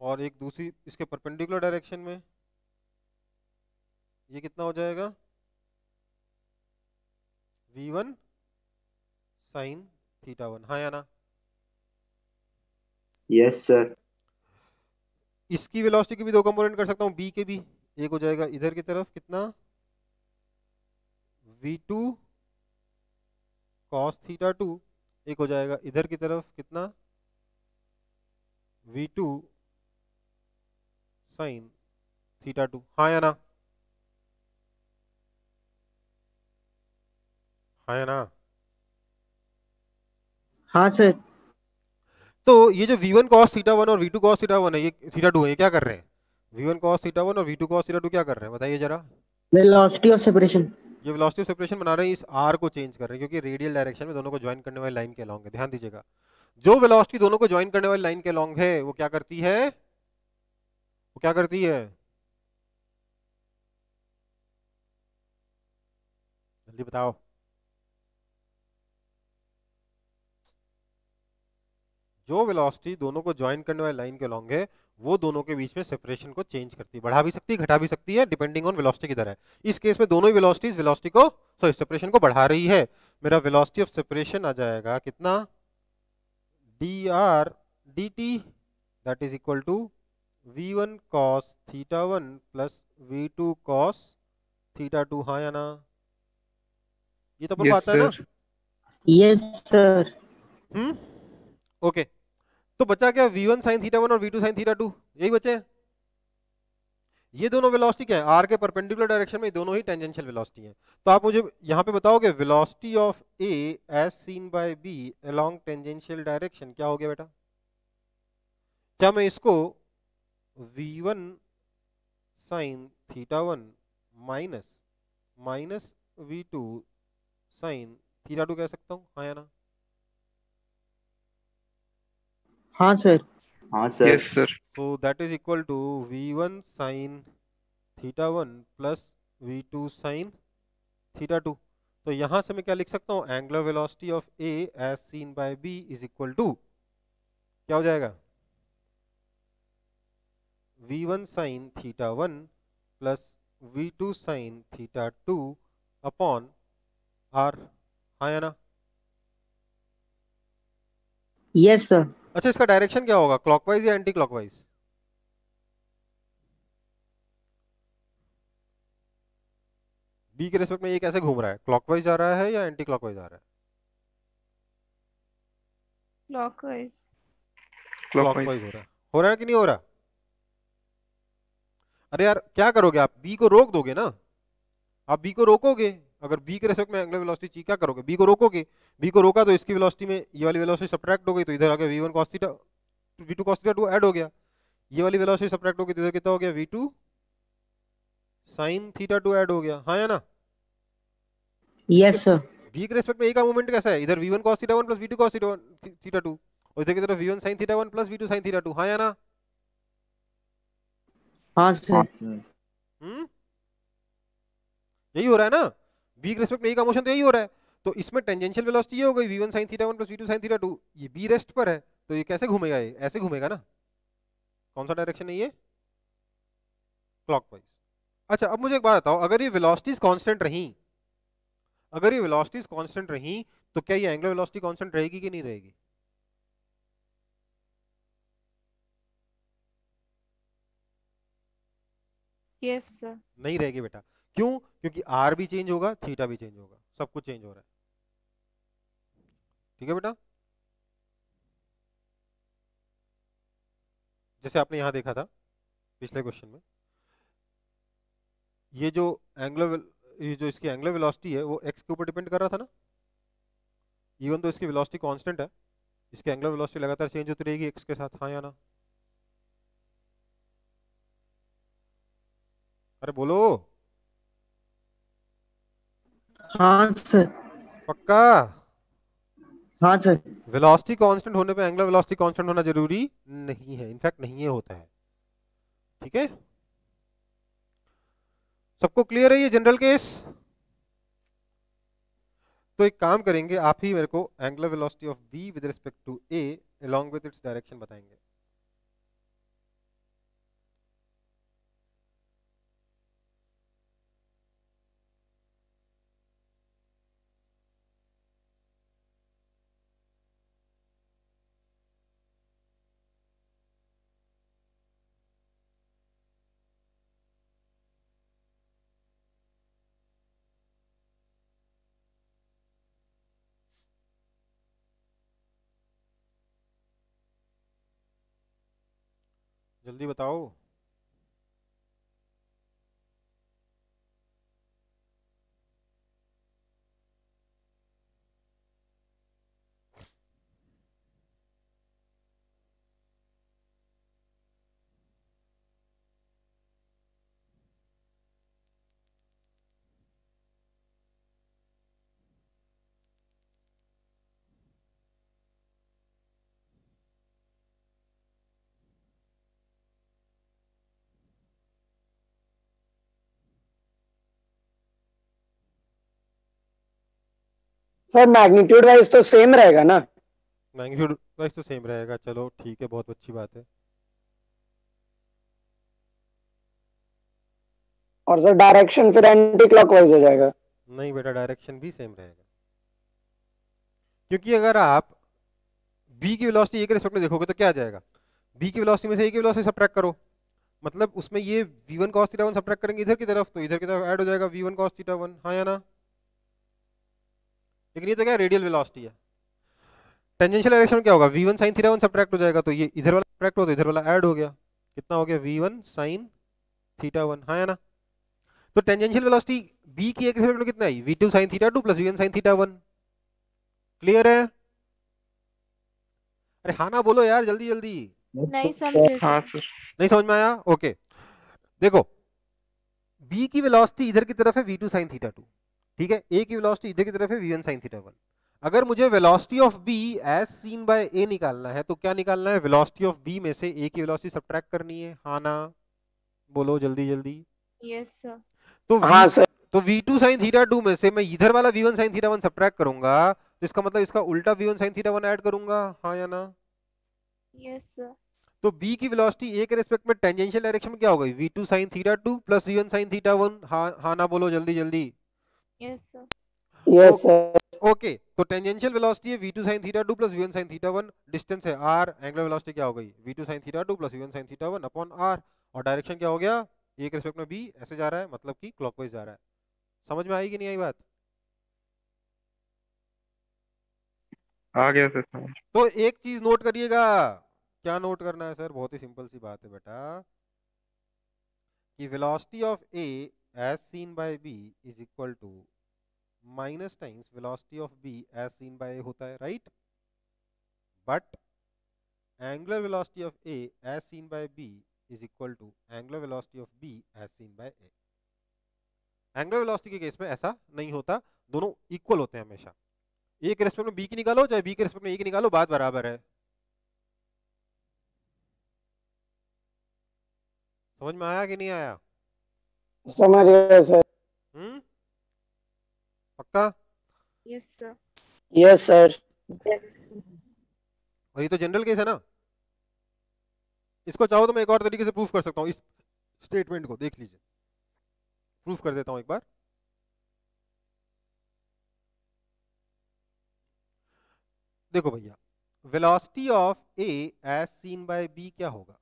और एक दूसरी इसके परपेंडिकुलर डायरेक्शन में ये कितना हो जाएगा, v1 साइन थीटा 1, हाँ या ना? Yes sir. इसकी वेलोसिटी के भी दो कंपोनेंट कर सकता हूँ, b के भी, एक हो जाएगा इधर की तरफ कितना, v2 cos थीटा 2, एक हो जाएगा इधर की तरफ कितना, v2 साइन थीटा 2, हाँ या ना, हाँ या ना? हाँ सर। तो ये जो v1 cos थीटा 1 और v2 cos थीटा 1 है, ये थीटा 2 है, ये क्या कर रहे हैं, v1 cos थीटा 1 और v2 cos थीटा 2 क्या कर रहे हैं बताइए जरा? Velocity of separation. ये वेलोसिटी ऑफ सेपरेशन बना रहे हैं, इस r को चेंज कर रहे हैं क्योंकि रेडियल डायरेक्शन में दोनों को ज्वाइन करने वाली लाइन के अलॉन्ग है। ध्यान दीजिएगा, जो वेलोसिटी दोनों को ज्वाइन करने वाली लाइन के अलॉन्ग है वो क्या करती है, वो क्या करती है, जल्दी बताओ। जो वेलोसिटी दोनों को ज्वाइन करने वाली लाइन के अलॉन्ग है वो दोनों के बीच में सेपरेशन को चेंज करती है, बढ़ा भी सकती है घटा भी सकती है डिपेंडिंग ऑन वेलोसिटी किधर है। इस केस में दोनों ही वेलोसिटीज वेलोसिटी को सॉरी सेपरेशन को बढ़ा रही है। मेरा वेलोसिटी ऑफ सेपरेशन आ जाएगा कितना, dr dt that is equal to v1 cos theta 1 plus v2 cos theta 2, हाँ या ना? ये तो अपन को Yes, आता है ना? sir. Yes sir. ओके, तो बचा क्या, v1 sin थीटा 1 और v2 sin थीटा 2, यही बचे हैं। ये दोनों वेलोसिटी क्या है, आर के परपेंडिकुलर डायरेक्शन में दोनों ही टेंजेंशियल वेलोसिटी हैं। तो आप मुझे यहाँ पे बताओगे velocity of A as seen by B along tangential direction क्या हो गया बेटा? क्या मैं इसको v1 sin theta 1 minus v2 sin theta 2 कह सकता हूँ, हाँ या ना? हाँ सर। हाँ sir. Yes, sir. So that is equal to v1 sin theta 1 plus v2 sin theta 2। तो यहां से मैं क्या लिख सकता हूं, angular velocity of A as seen by B is equal to क्या हो जाएगा, v1 sin theta 1 plus v2 sin theta 2 upon r, हाँ या ना? Yes sir. अच्छा, इसका डायरेक्शन क्या होगा, क्लॉकवाइज या एंटी क्लॉकवाइज? बी के रेस्पेक्ट में ये कैसे घूम रहा है, क्लॉकवाइज जा रहा है या एंटी क्लॉकवाइज आ रहा है? क्लॉकवाइज। क्लॉकवाइज हो रहा है कि नहीं हो रहा? अरे यार क्या करोगे आप, बी को रोक दोगे ना, आप बी को रोकोगे, अगर बी के रेस्पेक्ट में एंगुलर वेलोसिटी चाहिए क्या करोगे, बी को रोकोगे, बी को रोका तो इसकी वेलोसिटी में ये वाली वेलोसिटी सब्ट्रैक्ट हो गई, तो इधर आ गया v1 cos theta v2 cos theta 2 add हो गया, ये वाली वेलोसिटी सब्ट्रैक्ट हो गई तो इधर कितना हो गया, v2 sin थीटा 2 ऐड हो गया, हाँ या ना? Yes sir. बी के रेस्पेक्ट में ए का मूवमेंट कैसा है, इधर v1 cos theta 1 plus v2 cos theta 2 और इधर की तरफ v1 sin theta 1 plus v2 sin theta 2, हाँ या ना? हाँ सर। यही हो रहा है ना, बी के रेस्पेक्ट में ए का मोशन तो यही हो रहा है। तो इसमें टेंजेंशियल वेलोसिटी ये हो गई v1 sin theta 1 plus v2 sin theta 2, ये बी रेस्ट पर है तो ये कैसे घूमेगा, ये ऐसे घूमेगा ना, कौन सा डायरेक्शन है ये? क्लॉकवाइज। अच्छा अब मुझे एक बात बताओ, अगर ये वेलोसिटीज कांस्टेंट रही, अगर ये वेलोसिटीज कांस्टेंट रही तो क्या ये एंगुलर वेलोसिटी कांस्टेंट रहेगी कि नहीं रहेगी? Yes, sir. नहीं रहेगी बेटा। क्यों? क्योंकि आर भी चेंज होगा, थीटा भी चेंज होगा, सब कुछ चेंज हो रहा है। ठीक है बेटा? जैसे आपने यहां देखा था पिछले क्वेश्चन में, ये जो ये जो इसकी एंगुलर वेलोसिटी है वो एक्स के ऊपर डिपेंड कर रहा था ना। इवन तो इसकी वेलोसिटी कांस्टेंट है, इसकी एंगुलर वेलोसिटी लगातार चेंज होती रहेगी एक्स के साथ, हाँ या ना? अरे बोलो। हाँ सर। पक्का? हाँ सर। वेलोसिटी कांस्टेंट होने पे एंगुलर वेलोसिटी कांस्टेंट होना जरूरी नहीं है, इनफैक्ट नहीं है, होता है। ठीक है, सबको क्लियर है ये जनरल केस? तो एक काम करेंगे, आप ही मेरे को angular velocity of B with respect to A along with its direction बताएंगे। जल्दी बताओ। सर मैग्नीट्यूड वाइज तो सेम रहेगा ना? मैग्नीट्यूड वाइज तो सेम रहेगा, चलो ठीक है, बहुत अच्छी बात है। और सर डायरेक्शन फिर एंटी क्लॉकवाइज हो जाएगा? नहीं बेटा, डायरेक्शन भी सेम रहेगा, क्योंकि अगर आप b की वेलोसिटी a के रिस्पेक्ट में देखोगे तो क्या आ जाएगा? b की वेलोसिटी में से a की वेलोसिटी सब्ट्रैक्ट करो, मतलब उसमें ये v1 cos थीटा 1 सब्ट्रैक्ट करेंगे इधर की तरफ, तो इधर की तरफ ऐड हो जाएगा v1 cos थीटा 1, हाँ या ना? लेकिन ये तो क्या रेडियल वेलोसिटी है। टेंजेंशियल डायरेक्शन क्या होगा? v1 sin थीटा 1 सब्ट्रैक्ट हो जाएगा, तो ये इधर वाला सब्ट्रैक्ट हो तो इधर वाला ऐड हो गया, कितना हो गया? v1 sin थीटा 1, हाँ या ना? तो टेंजेंशियल वेलोसिटी b की एक रिस्पेक्ट में कितना आई? v2 sin theta 2 plus v1 sin theta 1। Clear है? अरे हाँ ना बोलो यार, जल्दी जल्दी। नहीं समझे हाँ सर। सर। नहीं समझ में आया? ओके, देखो b की वेलोसिटी इधर की तरफ है v2 sin थीटा 2, ठीक है, a की वेलोसिटी इधर की तरफ है v1 sin थीटा 1। अगर मुझे velocity of b as seen by a निकालना है तो क्या निकालना है? वेलोसिटी ऑफ b में से a की वेलोसिटी सब्ट्रैक्ट करनी है, हाँ ना? बोलो जल्दी जल्दी। Yes, sir. तो हाँ सर। तो v2 sin थीटा 2 में से मैं इधर वाला v1 sin थीटा 1 सब्ट्रैक्ट करूंगा, तो इसका मतलब इसका उल्टा v1 sin थीटा 1 ऐड करूंगा, हाँ या ना? Yes, sir. तो b की वेलोसिटी a के रिस्पेक्ट में टेंजेंशियल डायरेक्शन में क्या होगा? v2 sin theta 2 plus v1 sin theta 1, हाँ ना बोलो जल्दी जल्दी। Yes, sir. Yes sir. Okay, तो टेंजेंशियल वेलोसिटी है v2 sin theta 2 plus v1 sin theta 1, distance है r, एंगुलर वेलोसिटी क्या हो गई? v2 sin theta 2 plus v1 sin theta 1 upon r, और डायरेक्शन क्या हो गया? a के रिस्पेक्ट में b ऐसे जा रहा है, मतलब कि क्लॉकवाइज जा रहा है। समझ में आई कि नहीं आई बात? आ गया सर समझ। तो एक चीज नोट करिएगा। क्या नोट करना है सर? बहुत ही सिंपल सी बात है बेटा, कि velocity of a as seen by b is equal to minus times velocity of b as seen by a होता है, right? But angular velocity of a as seen by b is equal to angular velocity of b as seen by a। Angular velocity के केस में ऐसा नहीं होता, दोनों इक्वल होते हैं हमेशा। a के रिस्पेक्ट में b की निकालो, चाहे b के रिस्पेक्ट में a की निकालो, बात बराबर है। समझ में आया कि नहीं आया? समझ गया सर। पक्का? Yes, sir. Yes sir. Yes. और ये तो जनरल केस है ना, इसको चाहो तो मैं एक और तरीके से प्रूफ कर सकता हूँ, इस स्टेटमेंट को देख लीजिए, प्रूफ कर देता हूँ एक बार। देखो भैया, velocity of A as seen by B क्या होगा?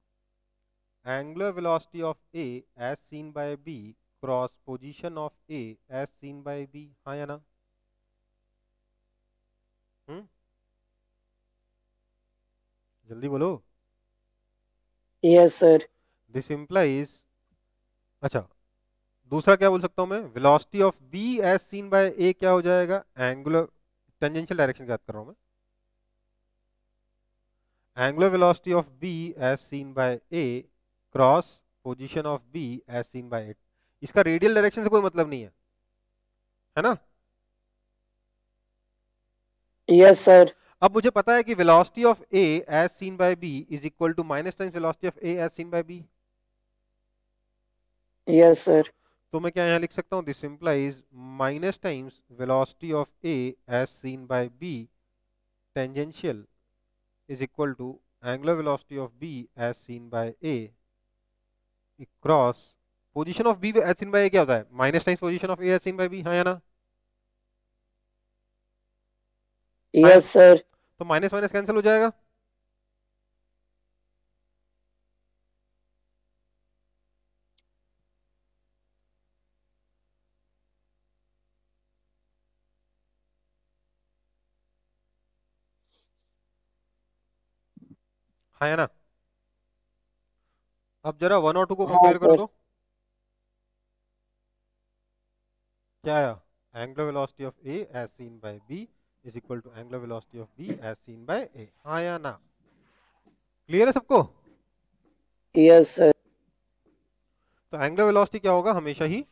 Angular velocity of A as seen by B cross position of A as seen by B, हाँ या ना? जल्दी बोलो। Yes, sir. दिस इंप्लाइज, अच्छा दूसरा क्या बोल सकता हूं मैं, velocity of B as seen by A क्या हो जाएगा? एंगुलर टेंजेंशियल डायरेक्शन की बात कर रहा हूं मैं, angular velocity of B as seen by A cross position of B as seen by A. इसका रेडियल डायरेक्शन से कोई मतलब नहीं है ना? Yes, sir. अब मुझे पता है कि velocity of A as seen by B is equal to minus times velocity of A as seen by B. Yes, sir. तो मैं क्या यहाँ लिख सकता हूँ, this implies minus times velocity of A as seen by B tangential is equal to angular velocity of B as seen by A cross position of B as seen by A क्या होता है? Minus times position of A as seen by B, हाँ या ना? Yes, sir. तो माइनस माइनस कैंसिल हो जाएगा, हाँ या ना? अब जरा 1 और 2 को हाँ, कंपेयर करो sir. तो क्या आया? Angular velocity of A as seen by B is equal to angular velocity of B as seen by A, हाँ या ना? क्लियर है सबको? Yes, sir. तो एंगुलर वेलोसिटी क्या होगा? हमेशा ही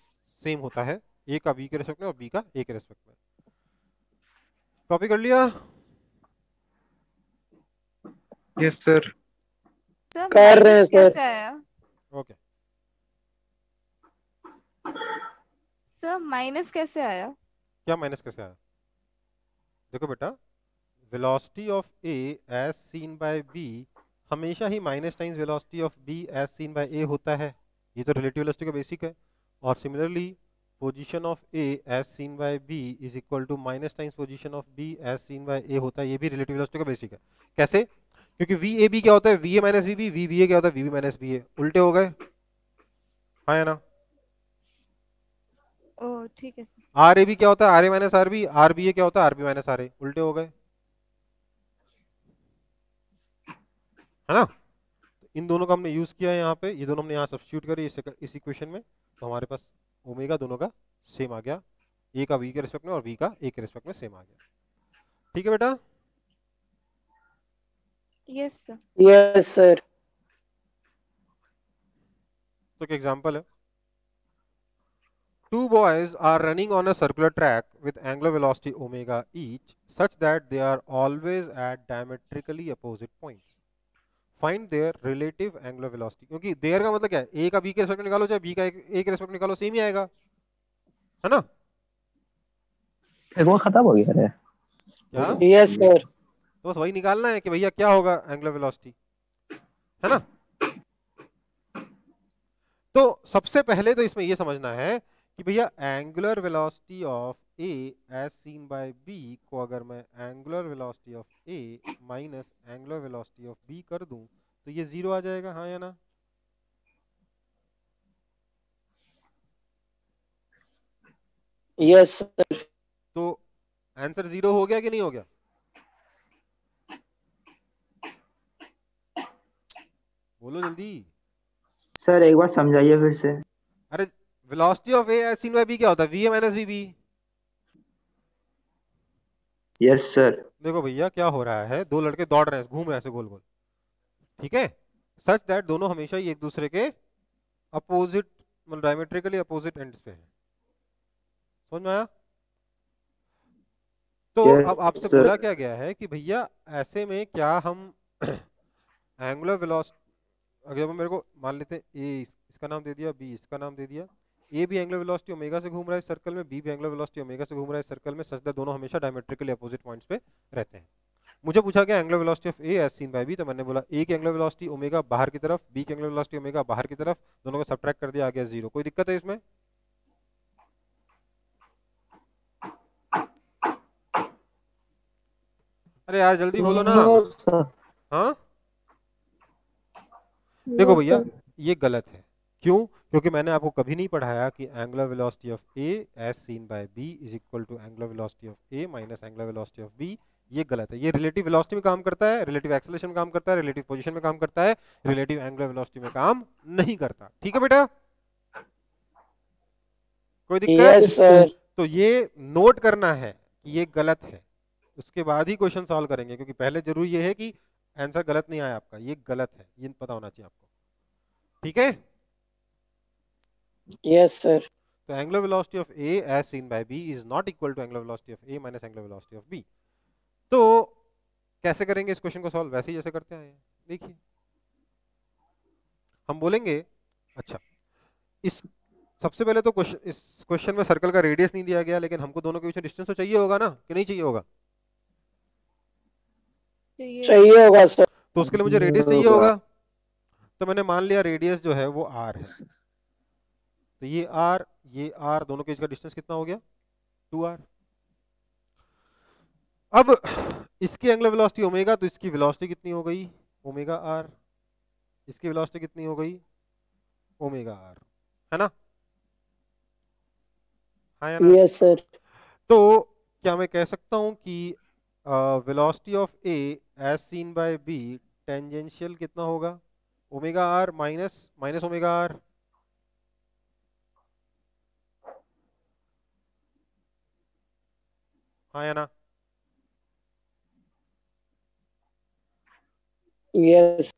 सेम होता है, ए का बी के रेस्पेक्ट में और बी का ए के रेस्पेक्ट में। कॉपी कर लिया? Yes sir. सर कर रहे हैं, माइनस सर। कैसे आया? ओके, सर माइनस कैसे आया? क्या माइनस कैसे आया? देखो बेटा, velocity of A as seen by B हमेशा ही minus times velocity of B as seen by A होता है, ये तो रिलेटिव वेलोसिटी का बेसिक है। और similarly position of A as seen by B is equal to minus times position of B as seen by A होता है, ये भी रिलेटिव वेलोसिटी का बेसिक है। कैसे? क्योंकि वी ए बी क्या होता है? We A minus we B, V B A क्या होता है? V B minus B A, उल्टे हो गए, हाँ या ना? ओह ठीक है सर। आर ए बी क्या होता है? R A minus R B, R B A क्या होता है? R B minus R A, उल्टे हो गए, है ना? इन दोनों का हमने यूज किया है यहाँ पे, ये दोनों हमने यहाँ सब्स्टिट्यूट करी इस इक्वेशन में, तो हमारे पास ओमेगा दोनों का सेम आ गया, ए का बी के रिस्पेक्ट में और बी का ए के रिस्पेक्ट में सेम आ गया। ठीक है बेटा? Yes sir. Yes, sir. तो एक एग्जांपल है, two boys are running on a circular track with angular velocity omega each such that they are always at diametrically opposite points. Find their relative angular velocity। क्योंकि their का मतलब क्या है? a का b के रिस्पेक्ट में निकालो चाहे b का a के रिस्पेक्ट में निकालो, सेम ही आएगा, है ना? एक वो खत्म हो गया है। क्या? Yes, sir. तो बस वही निकालना है कि भैया क्या होगा एंगुलर वेलोसिटी, है ना? तो सबसे पहले तो इसमें ये समझना है कि भैया angular velocity of A as seen by B को अगर मैं angular velocity of A minus angular velocity of B कर दूं तो ये जीरो आ जाएगा, हाँ या ना? Yes, sir. तो आंसर जीरो हो गया कि नहीं हो गया? बोलो जल्दी। सर एक बार समझाइए फिर से। अरे velocity of A as seen by B क्या होता है? We A minus we B. Yes sir. देखो भैया क्या हो रहा है, दो लड़के दौड़ रहे हैं, घूम रहे हैं ऐसे गोल गोल, ठीक है, सच दैट दोनों हमेशा ही एक दूसरे के अपोजिट मतलब डायमेट्रिकली अपोजिट एंड्स पे हैं। समझ में आया? तो Yes, अब आपसे sir. बोला क्या गया है कि भैया ऐसे में क्या हम एंगुलर वेलोसिटी, अगर मेरे को मान लेते हैं ए इसका नाम दे दिया, बी इसका नाम दे दिया, ए भी एंगुलर वेलोसिटी ओमेगा से घूम रहा है सर्कल में, बी भी एंगुलर वेलोसिटी ओमेगा से घूम रहा है सर्कल में, सच दैट दोनों हमेशा डायमेट्रिकली अपोजिट पॉइंट्स पे रहते हैं। मुझे पूछा गया angular velocity of A as seen by B, तो मैंने बोला ए की एंगुलर वेलोसिटी ओमेगा बाहर की तरफ, बी की एंगुलर वेलोसिटी ओमेगा बाहर की तरफ, दोनों को सब्ट्रैक्ट कर दिया, आ गया 0। कोई दिक्कत है इसमें? अरे यार जल्दी बोलो ना। No sir. हाँ देखो भैया ये गलत है। क्यों? क्योंकि मैंने आपको कभी नहीं पढ़ाया कि angular velocity of A as seen by B is equal to angular velocity of A minus angular velocity of B. ये गलत है। ये रिलेटिव वेलोसिटी में काम करता है, रिलेटिव एक्सेलरेशन में काम करता है, रिलेटिव पोजीशन में काम करता है, रिलेटिव एंगुलर वेलोसिटी में काम नहीं करता। ठीक है बेटा, कोई दिक्कत? Yes sir. तो ये नोट करना है कि ये गलत है, उसके बाद ही क्वेश्चन सॉल्व करेंगे, क्योंकि पहले जरूरी ये है कि आंसर गलत नहीं आया आपका, ये गलत है, ये पता होना चाहिए आपको। ठीक है, यस सर। तो angular velocity of A as seen by B is not equal to angular velocity of A minus angular velocity of B. तो कैसे करेंगे इस क्वेश्चन को सॉल्व? वैसे ही जैसे करते आए हैं। देखिए हम बोलेंगे, अच्छा इस सबसे पहले तो इस क्वेश्चन में सर्कल का रेडियस नहीं दिया गया, लेकिन हमको दोनों के बीच में डिस्टेंस तो चाहिए होगा ना, कि नहीं चाहिए होगा? चाहिए होगा सर। तो उसके लिए मुझे रेडियस चाहिए होगा। तो मैंने मान लिया रेडियस जो है वो r है, तो ये r दोनों के बीच का डिस्टेंस कितना हो गया? 2r। अब इसकी एंगुलर वेलोसिटी ओमेगा, तो इसकी वेलोसिटी कितनी हो गई? Omega r। इसकी वेलोसिटी कितनी हो गई? ओमेगा r, है ना? हाँ या ना? Yes sir. तो क्या मैं कह सकता हूं कि velocity of A as seen by B tangential कितना होगा? Omega r minus omega r। हाँ या ना? यस।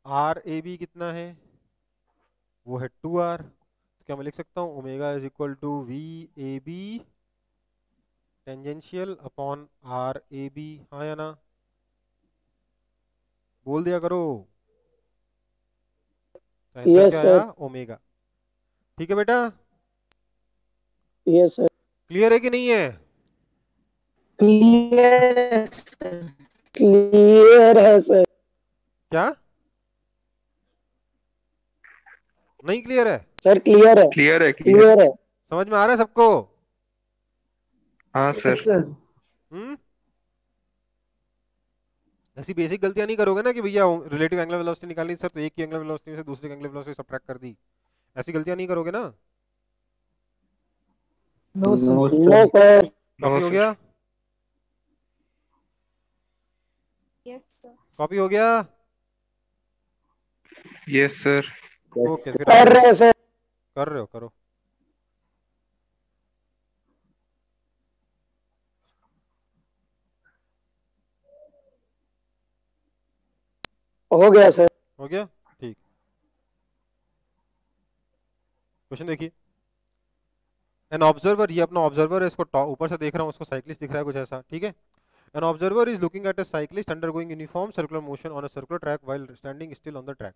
आर ए बी कितना है? वो है 2r। तो क्या मैं लिख सकता हूँ omega is equal to v A B tangential upon r A B. हाँ या ना? बोल दिया करो। तो आंसर यस क्या सर। आया? ओमेगा। ठीक है बेटा, यस सर। क्लियर है कि नहीं है? Clear sir. क्लियर है सर। क्या नहीं क्लियर है? सर क्लियर है। क्लियर है, क्लियर। क्लियर है। समझ में आ रहा है सबको? हाँ सर। सर हम्म, ऐसी बेसिक गलतियां नहीं करोगे ना कि भैया रिलेटिव एंगुलर वेलोसिटी निकालनी सर, तो एक की एंगुलर वेलोसिटी से दूसरे की एंगुलर वेलोसिटी सब्ट्रैक्ट कर दी। ऐसी गलतियां नहीं करोगे ना? No sir. No sir. Copy हो गया? Yes sir. कॉपी हो गया? Yes sir. ओके, फिर कर आगे रहे हैं सर। कर रहे हो, करो। हो गया सर। हो गया, ठीक। क्वेश्चन देखिए, एन ऑब्जर्वर, ये अपना ऑब्जर्वर है, इसको ऊपर से देख रहा हूँ, उसको साइक्लिस्ट दिख रहा है कुछ ऐसा, ठीक है। An observer is looking at a cyclist undergoing uniform circular motion on a circular track while standing still on the track.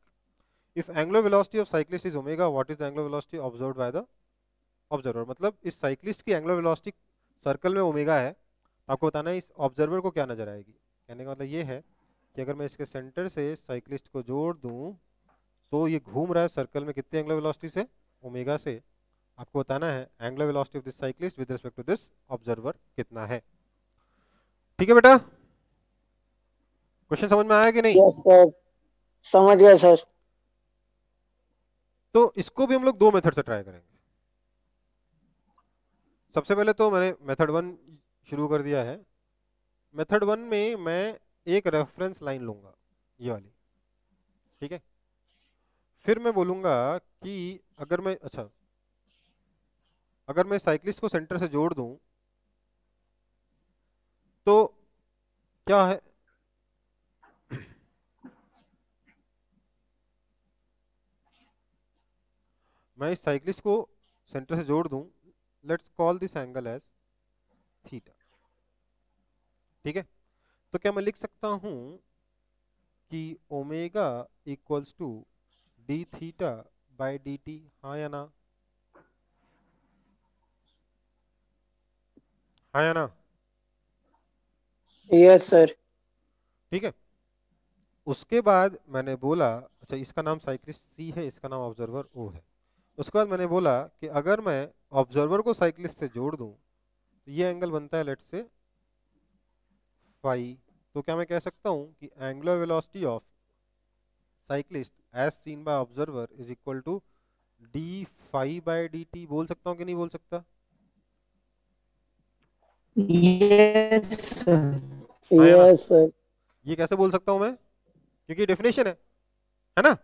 If angular velocity of cyclist is omega, what is the angular velocity observed by the observer? मतलब इस साइक्लिस्ट की एंगुलर वेलोसिटी सर्कल में ओमेगा है, आपको बताना है इस ऑब्जर्वर को क्या नजर आएगी। कहने का मतलब ये है कि अगर मैं इसके सेंटर से साइक्लिस्ट को जोड़ दूं, तो ये घूम रहा है सर्कल में कितनी एंगुलर वेलोसिटी से? ओमेगा से। आपको बताना है angular velocity of this cyclist with respect to this observer कितना है। ठीक है बेटा, क्वेश्चन समझ में आया कि नहीं? यस सर, समझ गया सर। तो इसको भी हम लोग दो मेथड से ट्राई करेंगे। सबसे पहले तो मैंने मेथड 1 शुरू कर दिया है। मेथड 1 में मैं एक रेफरेंस लाइन लूंगा, ये वाली, ठीक है। फिर मैं बोलूंगा कि अगर मैं, अच्छा अगर मैं साइक्लिस्ट को सेंटर से जोड़ दूं तो क्या है? मैं इस साइक्लिस्ट को सेंटर से जोड़ दूं, let's call this angle as theta, ठीक है। तो क्या मैं लिख सकता हूं कि omega equals to d theta by d t? हाँ या ना? हाँ या ना? Yes sir. ठीक है। उसके बाद मैंने बोला, अच्छा इसका नाम साइक्लिस्ट सी है, इसका नाम ऑब्जर्वर ओ है। उसके बाद मैंने बोला कि अगर मैं ऑब्जर्वर को साइक्लिस्ट से जोड़ दूं तो ये एंगल बनता है लेट्स से फाई। तो क्या मैं कह सकता हूं कि angular velocity of cyclist as seen by observer is equal to d phi by d t? बोल सकता हूं कि नहीं बोल सकता? Yes, sir. हाँ या ना? Yes, sir. ये कैसे बोल सकता हूं मैं? क्योंकि डेफिनेशन है ना?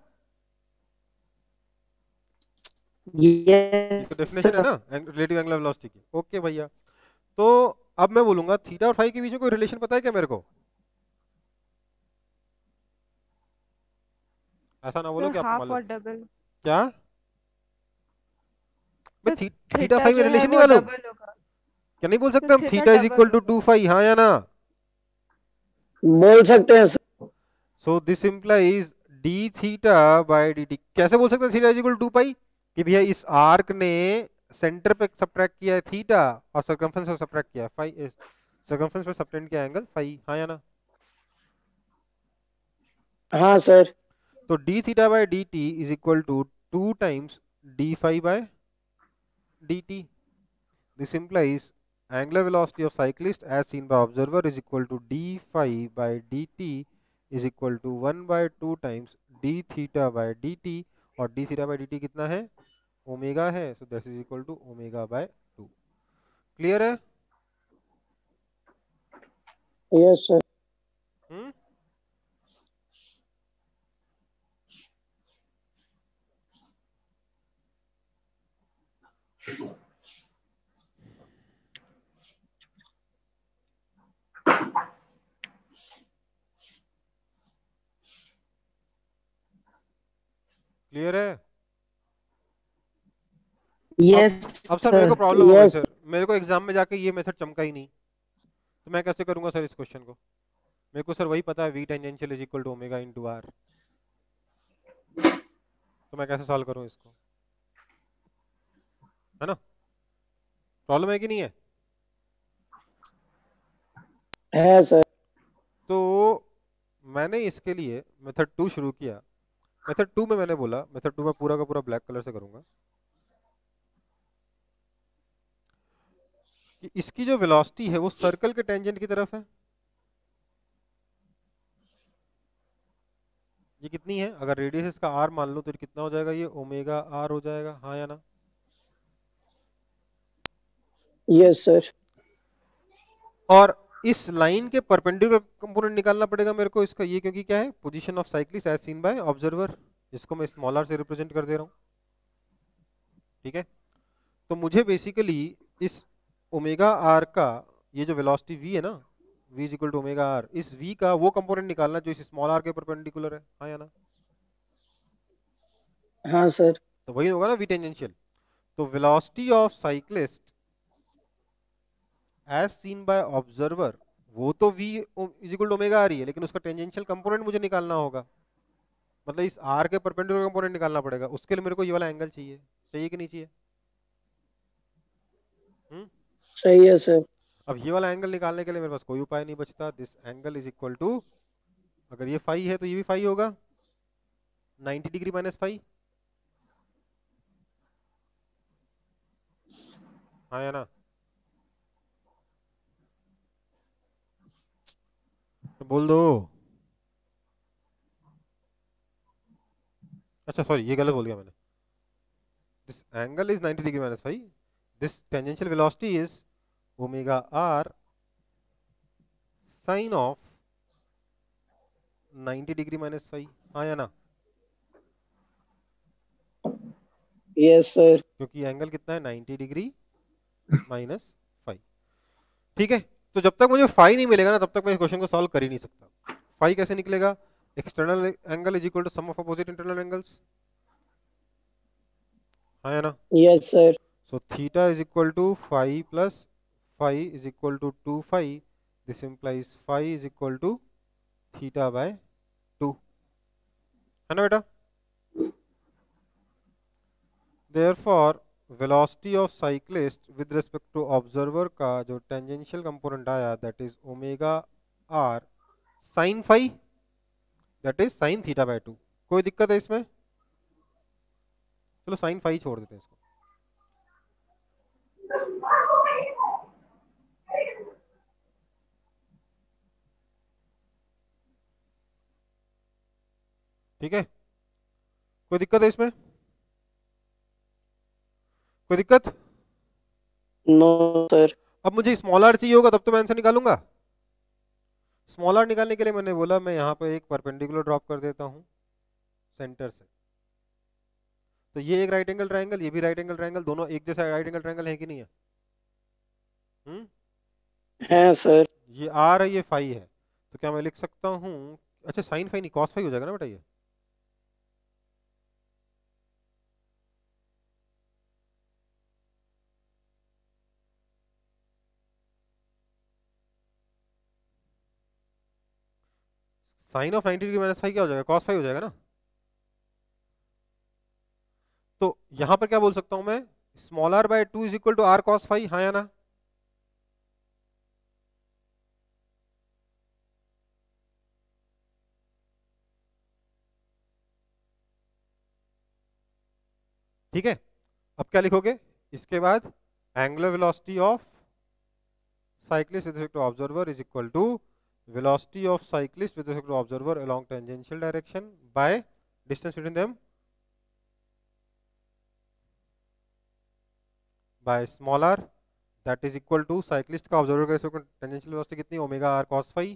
ये Yes, तो डेफिनेशन है sir. ना रिलेटिव एंगुलर वेलोसिटी की। ओके भैया, तो अब मैं बोलूंगा थीटा और फाई के बीच में कोई रिलेशन पता है क्या मेरे को? ऐसा ना बोलो सर कि आपको हाफ मालूम। और डबल। क्या तो थीटा थीटा फाई में जो है रिलेशन नहीं वो मालूम? डबल होगा। क्या नहीं बोल सकते तो हम theta theta is double equal to होगा। 2 फाई? हाँ या ना? बोल सकते हैं sir. So this implies d theta by d t. कैसे बोल सकते हैं theta is equal to 2 pi? कि भैया इस आर्क ने सेंटर पे सब्ट्रैक्ट किया है थीटा और सर्कमफ्रेंस पे सब्ट्रैक्ट किया है फाई, सर्कमफ्रेंस पे सब्टेंड किया एंगल फाई। हाँ या ना? हाँ सर। तो d theta by d t is equal to 2 times d phi by d t. This implies angular velocity of cyclist as seen by observer is equal to d phi by dt is equal to 1 by 2 times d theta by dt, और d theta by dt कितना है? ओमेगा है, so that is equal to omega by 2। Clear है? Yes sir. हम्म, क्लियर है? Yes, अब सर मेरे को sir. प्रॉब्लम हो गई Yes. सर, मेरे को एग्जाम में जाके ये मेथड चमका ही नहीं, तो मैं कैसे करूंगा सर इस क्वेश्चन को? मेरे को सर वही पता है v tangential is equal to omega into r, तो मैं कैसे सॉल्व करूं इसको? है ना? प्रॉब्लम है कि नहीं है? है सर। तो मैंने इसके लिए मेथड 2 शुरू किया। मेथड 2 में मैंने बोला, मेथड 2 में पूरा का पूरा ब्लैक कलर से करूंगा, कि इसकी जो वेलोसिटी है वो सर्कल के टेंजेंट की तरफ है। ये कितनी है? अगर रेडियस इसका r मान लो तो कितना हो जाएगा? ये ओमेगा r हो जाएगा। हाँ या ना? Yes sir. और इस लाइन के परपेंडिकुलर कंपोनेंट निकालना पड़ेगा मेरे को इसका, ये क्योंकि क्या है? Position of cyclist as seen by observer. इसको मैं स्मॉल r से रिप्रेजेंट कर दे रहा हूँ, ठीक है? तो मुझे बेसिकली इस ओमेगा r का ये जो वेलोसिटी v है ना, v is equal to omega r, इस v का वो कंपोनेंट निकालना जो इस स्मॉल r के परपेंडिकुलर है। हाँ या ना? हाँ सर। तो वही होगा ना v टेंजेंशियल। तो velocity of cyclist as seen by observer, वो तो v is equal to omega r ही है, लेकिन उसका टेंजेंशियल कंपोनेंट मुझे निकालना होगा, मतलब इस r के परपेंडिकुलर कंपोनेंट निकालना पड़ेगा। उसके लिए मेरे को ये वाला एंगल चाहिए, चाहिए कि नहीं चाहिए? सही है सर। अब ये वाला एंगल निकालने के लिए मेरे पास कोई उपाय नहीं बचता। This angle is equal to, अगर ये फाई है तो ये भी फाई होगा, 90 डिग्री माइनस फाई। हाँ या ना? तो बोल दो। अच्छा सॉरी, ये गलत बोल गया मैंने। This angle is 90 degree minus phi, this tangential velocity is omega r sine of 90 degree minus phi. हाँ या ना? Yes sir. क्योंकि एंगल कितना है? 90 डिग्री माइनस फाई। ठीक है, तो जब तक मुझे फाई नहीं मिलेगा ना तब तक मैं इस क्वेश्चन को सॉल्व कर ही नहीं सकता। फाई कैसे निकलेगा? External angle is equal to sum of opposite internal angles. हाँ या ना? Yes sir. So theta is equal to phi plus phi is equal to 2 phi. This implies phi is equal to theta by 2, है ना बेटा? Therefore velocity of cyclist with respect to observer का जो टेंजेंशियल कंपोनेंट आया that is omega r sine phi that is sine theta by 2। कोई दिक्कत है इसमें? चलो साइन फाई छोड़ देते हैं इसको। ठीक है, कोई दिक्कत है इसमें? कोई दिक्कत? No sir. अब मुझे स्मॉल आर चाहिए होगा तब तो मैं आंसर निकालूंगा। स्मॉल आर निकालने के लिए मैंने बोला मैं यहाँ पे एक परपेंडिकुलर ड्रॉप कर देता हूँ सेंटर से। तो ये एक राइट एंगल ट्रायंगल, ये भी राइट एंगल ट्रायंगल, दोनों एक जैसा राइट एंगल ट्रायंगल है कि नहीं है? है सर। ये आर है, ये फाई है, तो क्या मैं लिख सकता हूँ? अच्छा साइन फाई नहीं, कॉस फाई हो जाएगा ना बेटा ये। Sine of 90 degree minus phi क्या हो जाएगा? कॉस फाई हो जाएगा ना। तो यहां पर क्या बोल सकता हूं मैं? Small r by 2 is equal to r cos phi, हाँ या ना? ठीक है, अब क्या लिखोगे इसके बाद? Angular velocity of cyclist with respect to observer is equal to velocity of cyclist with respect to observer along tangential direction by distance between them by small r, that is equal to cyclist का observer का respect tangential velocity कितनी? Omega r cos phi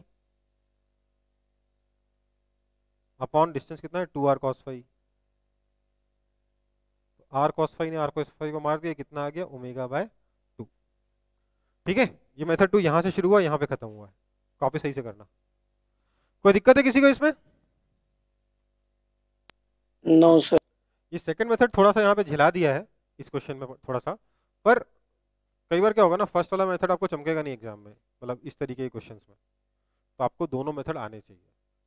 upon distance कितना है? 2r cos phi। r cos phi ने r cos phi को मार दिया, कितना आ गया? Omega by 2। ठीक है, ये मेथड 2 यहां से शुरू हुआ, यहां पे खत्म हुआ है। कॉपी सही से करना। कोई दिक्कत है किसी को इसमें? No sir. ये सेकंड मेथड थोड़ा सा यहाँ पे झिला दिया है इस क्वेश्चन में थोड़ा सा, पर कई बार क्या होगा ना, फर्स्ट वाला मेथड आपको चमकेगा नहीं एग्जाम में, मतलब इस तरीके के क्वेश्चंस में, तो आपको दोनों मेथड आने चाहिए।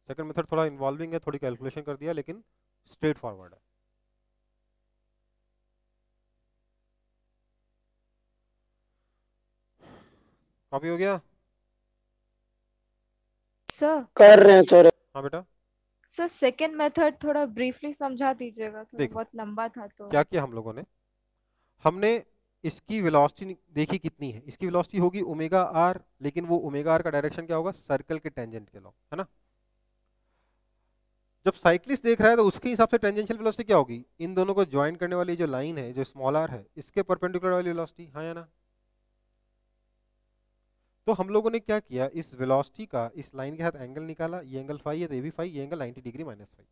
सेकंड मेथड थोड़ा इन्वॉल्विंग है, थोड़ी कैलकुलेशन कर दिया, लेकिन स्ट्रेट फॉरवर्ड है। कॉपी हो गया? सर कर रहे हैं सर। हाँ बेटा, सर सेकंड मेथड थोड़ा ब्रीफली समझा दीजिएगा, थोड़ा देखो, बहुत लंबा था तो। क्या किया हम लोगों ने? हमने इसकी वेलोसिटी देखी कितनी है, इसकी वेलोसिटी होगी ओमेगा आर, लेकिन वो ओमेगा आर का डायरेक्शन क्या होगा? सर्कल के टेंजेंट के लॉन्ग, है ना। जब साइक्लिस्ट देख रहा है तो उसके हिसाब से टेंजेंशियल वेलोसिटी क्या होगी? इन दोनों को ज्वाइन करने वाली जो लाइन है, जो स्मॉल आर है, इसके परपेंडिकुलर वाली वेलोसिटी, हाँ या ना। तो हम लोगों ने क्या किया, इस वेलोसिटी का इस लाइन के साथ एंगल निकाला, ये एंगल फाई है तो ये भी फाई, ये एंगल 90 डिग्री माइनस फाई।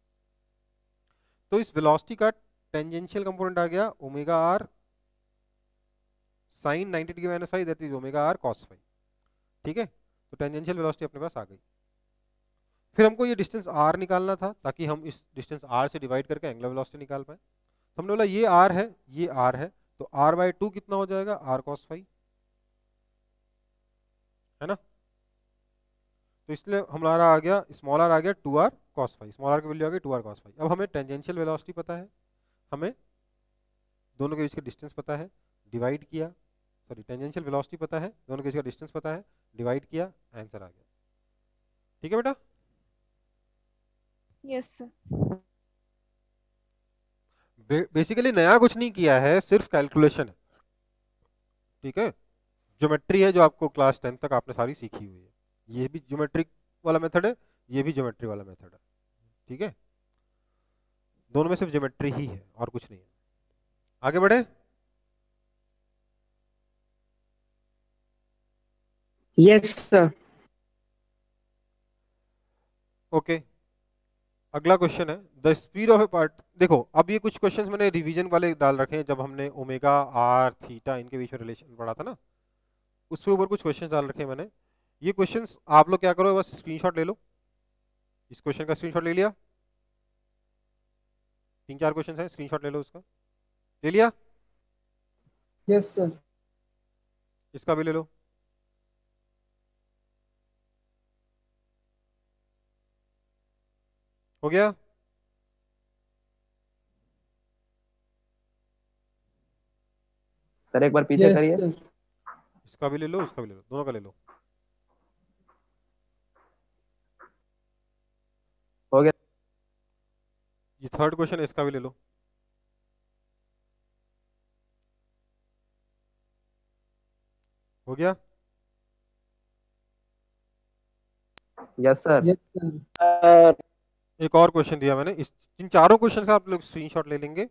तो इस वेलोसिटी का टेंजेंशियल कंपोनेंट आ गया omega r sine 90 degree minus phi, that is omega r cos phi. ठीक है, तो टेंजेंशियल वेलोसिटी अपने पास आ गई। फिर हमको ये डिस्टेंस r निकालना था, ताकि हम इस डिस्टेंस r से डिवाइड करके एंगुलर वेलोसिटी निकाल पाए। तो हमने बोला ये r है, ये r है, तो r बाय 2 कितना हो जाएगा? r cos फाई, है ना। तो इसलिए हमारा आ गया स्मॉल r आ गया 2r cos phi, small r की वैल्यू आ गई 2r cos फाई। अब हमें टेंजेंशियल वेलोसिटी पता है, हमें दोनों के बीच का डिस्टेंस पता है, डिवाइड किया, सॉरी टेंजेंशियल वेलोसिटी पता है, दोनों के बीच का डिस्टेंस पता है, डिवाइड किया, आंसर आ गया। ठीक है बेटा। Yes sir. बेसिकली नया कुछ नहीं किया है, सिर्फ कैलकुलेशन है। ठीक है, ज्योमेट्री है जो आपको क्लास 10 तक आपने सारी सीखी हुई है। ये भी ज्योमेट्रिक वाला मेथड है, ये भी ज्योमेट्री वाला मेथड है। ठीक है, दोनों में सिर्फ ज्योमेट्री ही है और कुछ नहीं है। आगे बढ़े। Yes, sir. ओके, अगला क्वेश्चन है the speed of A part. देखो अब ये कुछ क्वेश्चंस मैंने रिवीजन वाले डाल रखे हैं, जब हमने ओमेगा आर थीटा इनके बीच में रिलेशन पढ़ा था ना, उसके ऊपर कुछ क्वेश्चंस डाल रखे हैं मैंने। ये क्वेश्चंस आप लोग क्या करो, बस स्क्रीनशॉट ले लो। इस क्वेश्चन का स्क्रीनशॉट ले लिया? 3-4 क्वेश्चन है, स्क्रीनशॉट ले लो उसका। ले लिया? Yes, sir. इसका भी ले लो। हो गया? सर एक बार पीछे Yes, करिए। sir. इसका भी ले लो, उसका भी ले लो, दोनों का ले लो। ये थर्ड क्वेश्चन है, इसका भी ले लो। हो गया? Yes sir. Yes, sir. एक और क्वेश्चन दिया मैंने, इस इन चारों क्वेश्चन का आप लोग स्क्रीनशॉट ले लेंगे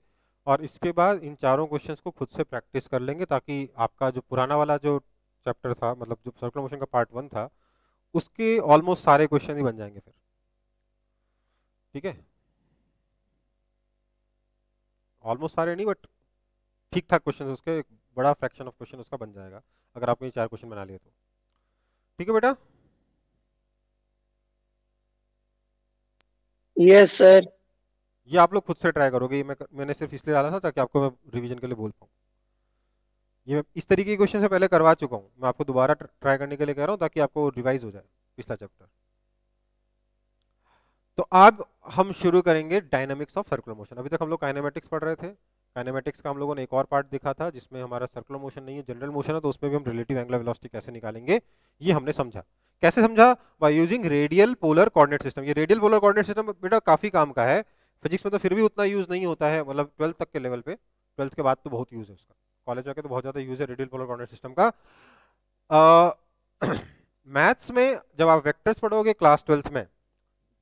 और इसके बाद इन चारों क्वेश्चंस को खुद से प्रैक्टिस कर लेंगे, ताकि आपका जो पुराना वाला जो चैप्टर था, मतलब जो सर्कुलर मोशन का पार्ट 1 था, उसके ऑलमोस्ट सारे क्वेश्चन ही बन जाएंगे फिर। ठीक है, ऑलमोस्ट सारे नहीं बट ठीक ठाक क्वेश्चन, उसके एक बड़ा फ्रैक्शन ऑफ क्वेश्चन उसका बन जाएगा अगर आपने ये 4 क्वेश्चन बना लिए तो। ठीक है बेटा? Yes, sir. ये आप लोग खुद से ट्राई करोगे, ये मैंने सिर्फ इसलिए डाला था ताकि आपको मैं रिवीजन के लिए बोल पाऊँ। ये मैं इस तरीके के क्वेश्चन से पहले करवा चुका हूँ, मैं आपको दोबारा ट्राई करने के लिए कह रहा हूँ ताकि आपको रिवाइज हो जाए पिछला चैप्टर। तो अब हम शुरू करेंगे डायनामिक्स ऑफ सर्कुलर मोशन। अभी तक हम लोग काइनेमेटिक्स पढ़ रहे थे। काइनेमेटिक्स का हम लोगों ने एक और पार्ट देखा था जिसमें हमारा सर्कुलर मोशन नहीं है, जनरल मोशन है, तो उसमें भी हम रिलेटिव एंगुलर वेलोसिटी कैसे निकालेंगे ये हमने समझा। कैसे समझा? By using radial polar coordinate system. ये रेडियल पोलर कोऑर्डिनेट सिस्टम बेटा काफी काम का है, फिजिक्स में तो फिर भी उतना यूज नहीं होता है, मतलब 12th तक के लेवल पे, 12th के बाद तो बहुत यूज है उसका, कॉलेज जाके तो बहुत ज्यादा यूज है रेडियल पोलर कोऑर्डिनेट सिस्टम का। मैथ्स में जब आप वेक्टर्स पढ़ोगे क्लास 12th में,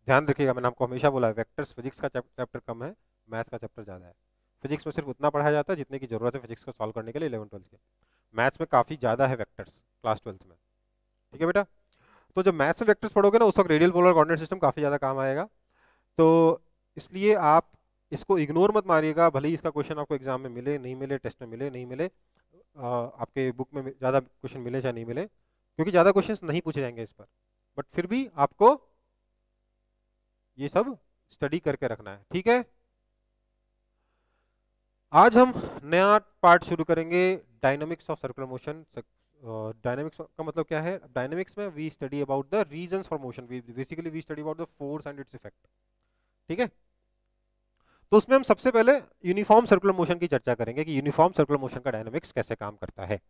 ध्यान रखिएगा, मैंने आपको हमेशा बोला है वेक्टर्स फिजिक्स का चैप्टर कम है, मैथ्स का चैप्टर ज्यादा है। फिजिक्स में सिर्फ उतना पढ़ाया जाता है जितने की जरूरत है फिजिक्स को सॉल्व करने के लिए 11th-12th के। मैथ्स में काफी ज्यादा है वेक्टर्स क्लास 12th में। ठीक है बेटा? तो जब मैथ्स में वेक्टर्स पढ़ोगे ना, उस वक्त रेडियल पोलर कोऑर्डिनेट सिस्टम काफी ज्यादा काम आएगा, तो इसलिए आप इसको इग्नोर मत मारिएगा, भले ही इसका क्वेश्चन आपको एग्जाम में मिले नहीं मिले, टेस्ट में मिले नहीं मिले, आपके बुक में ज्यादा क्वेश्चन मिले चाहे नहीं मिले, क्योंकि ज्यादा क्वेश्चन नहीं पूछे जाएंगे इस पर, बट फिर भी आपको ये सब स्टडी करके रखना है। ठीक है? आज हम नया पार्ट शुरू करेंगे, dynamics of circular motion. Dynamics का मतलब क्या है? डायनामिक्स में we study about the reasons for motion, basically we study about the force and its effect. ठीक है? तो उसमें हम सबसे पहले यूनिफॉर्म सर्कुलर मोशन की चर्चा करेंगे कि यूनिफॉर्म सर्कुलर मोशन का डायनामिक्स कैसे काम करता है।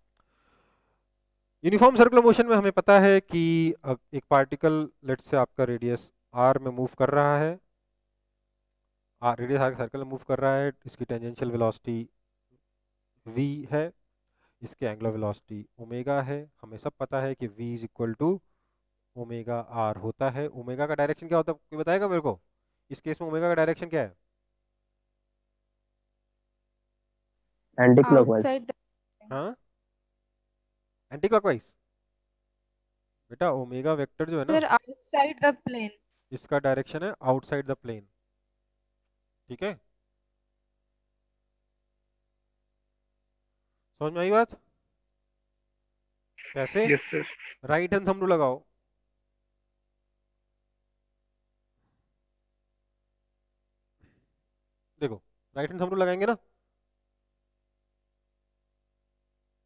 यूनिफॉर्म सर्कुलर मोशन में हमें पता है कि एक पार्टिकल लेट्स से आपका रेडियस r में मूव कर रहा है, रेडियस r सर्कल में मूव कर रहा है, इसकी टेंजेंशियल वेलोसिटी v है, इसके एंगुलर वेलोसिटी ओमेगा है। हमें सब पता है कि v is equal to omega r होता है। ओमेगा का डायरेक्शन क्या होता है कोई बताएगा मेरे को? इस केस में ओमेगा का डायरेक्शन क्या है? Anti clockwise. Outside हाँ, एंटी क्लॉकवाइज। बेटा ओमेगा वेक्टर जो है ना, sir, outside the plane. इसका डायरेक्शन है आउटसाइड द प्लेन। ठीक है? समझ में आई बात? कैसे? Yes, sir. Right hand thumb rule लगाओ। देखो, राइट हैंड थंब रूल लगाएंगे ना,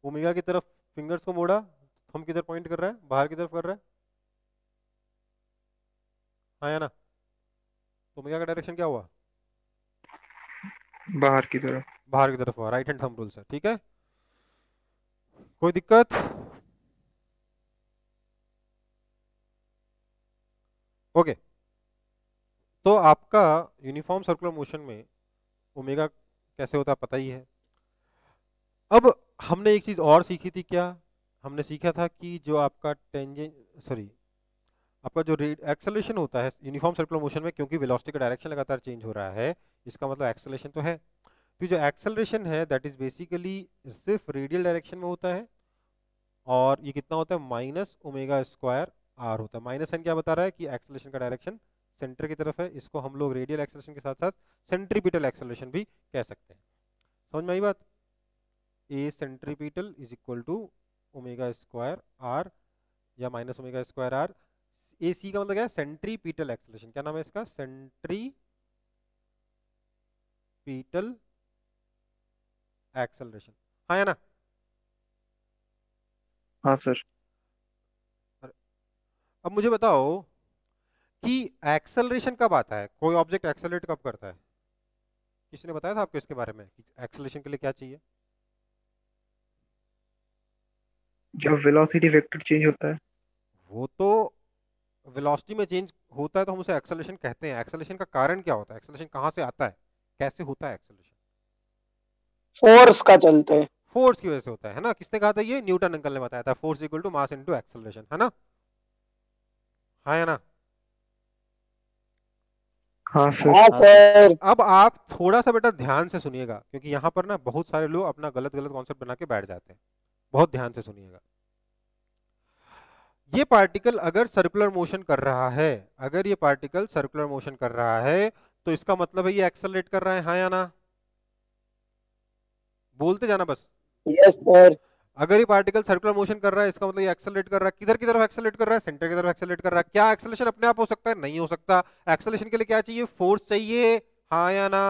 ओमेगा की तरफ फिंगर्स को मोड़ा, थंब किधर पॉइंट कर रहा है? बाहर की तरफ कर रहा है, हाँ या ना? तो ओमेगा का डायरेक्शन क्या हुआ? बाहर की तरफ। बाहर की तरफ हुआ, राइट हैंड थंब रूल से। ठीक है? कोई दिक्कत? ओके, तो आपका यूनिफॉर्म सर्कुलर मोशन में ओमेगा कैसे होता है पता ही है। अब हमने एक चीज और सीखी थी, क्या हमने सीखा था कि जो आपका आपका जो एक्सेलरेशन होता है यूनिफॉर्म सर्कुलर मोशन में, क्योंकि वेलोसिटी का डायरेक्शन लगातार चेंज हो रहा है, इसका मतलब एक्सेलरेशन तो है। तो जो एक्सेलरेशन है दैट इज बेसिकली सिर्फ रेडियल डायरेक्शन में होता है, और ये कितना होता है? माइनस ओमेगा स्क्वायर आर होता है। माइनस साइन क्या बता रहा है? कि एक्सेलरेशन का डायरेक्शन सेंटर की तरफ है। इसको हम लोग रेडियल एक्सेलरेशन के साथ साथ सेंट्रीपिटल एक्सेलरेशन भी कह सकते हैं। समझ में आई बात? A centripetal is equal to omega square R या minus omega square R. A C का मतलब क्या है? Centripetal acceleration. क्या नाम है इसका? Centripetal acceleration. हाँ या ना? हाँ सर। अब मुझे बताओ कि एक्सेलरेशन कब आता है? कोई ऑब्जेक्ट एक्सेलरेट कब करता है? किसी ने बताया था आपको इसके बारे में कि एक्सेलरेशन के लिए क्या चाहिए? जब वेलोसिटी वेक्टर चेंज होता है। वो तो वेलोसिटी में चेंज होता है तो हम उसे एक्सेलरेशन कहते हैं। एक्सेलरेशन का कारण क्या होता है, एक्सेलरेशन कहाँ से आता है, कैसे होता है एक्सेलरेशन? फोर्स का चलते। फोर्स की वजह से होता है ना। किसने कहा था ये? न्यूटन अंकल ने बताया था, force equal to mass into acceleration, है ना? हाँ या ना? हाँ सर। हाँ सर। अब आप थोड़ा सा बेटा ध्यान से सुनिएगा, क्योंकि यहाँ पर ना बहुत सारे लोग अपना गलत गलत कॉन्सेप्ट बना के बैठ जाते हैं। बहुत ध्यान से सुनिएगा। ये पार्टिकल अगर सर्कुलर मोशन कर रहा है, अगर ये पार्टिकल सर्कुलर मोशन कर रहा है तो इसका मतलब है ये एक्सेलरेट कर रहा है, हाँ या ना? बोलते जाना बस। Yes sir. अगर ये पार्टिकल सर्कुलर मोशन कर रहा है इसका मतलब ये एक्सेलरेट कर रहा है। किधर की तरफ एक्सेलरेट कर रहा है? सेंटर की तरफ एक्सेलरेट कर रहा है। क्या एक्सेलरेशन अपने आप हो सकता है? नहीं हो सकता। एक्सेलरेशन के लिए क्या चाहिए? फोर्स चाहिए, हाँ या ना?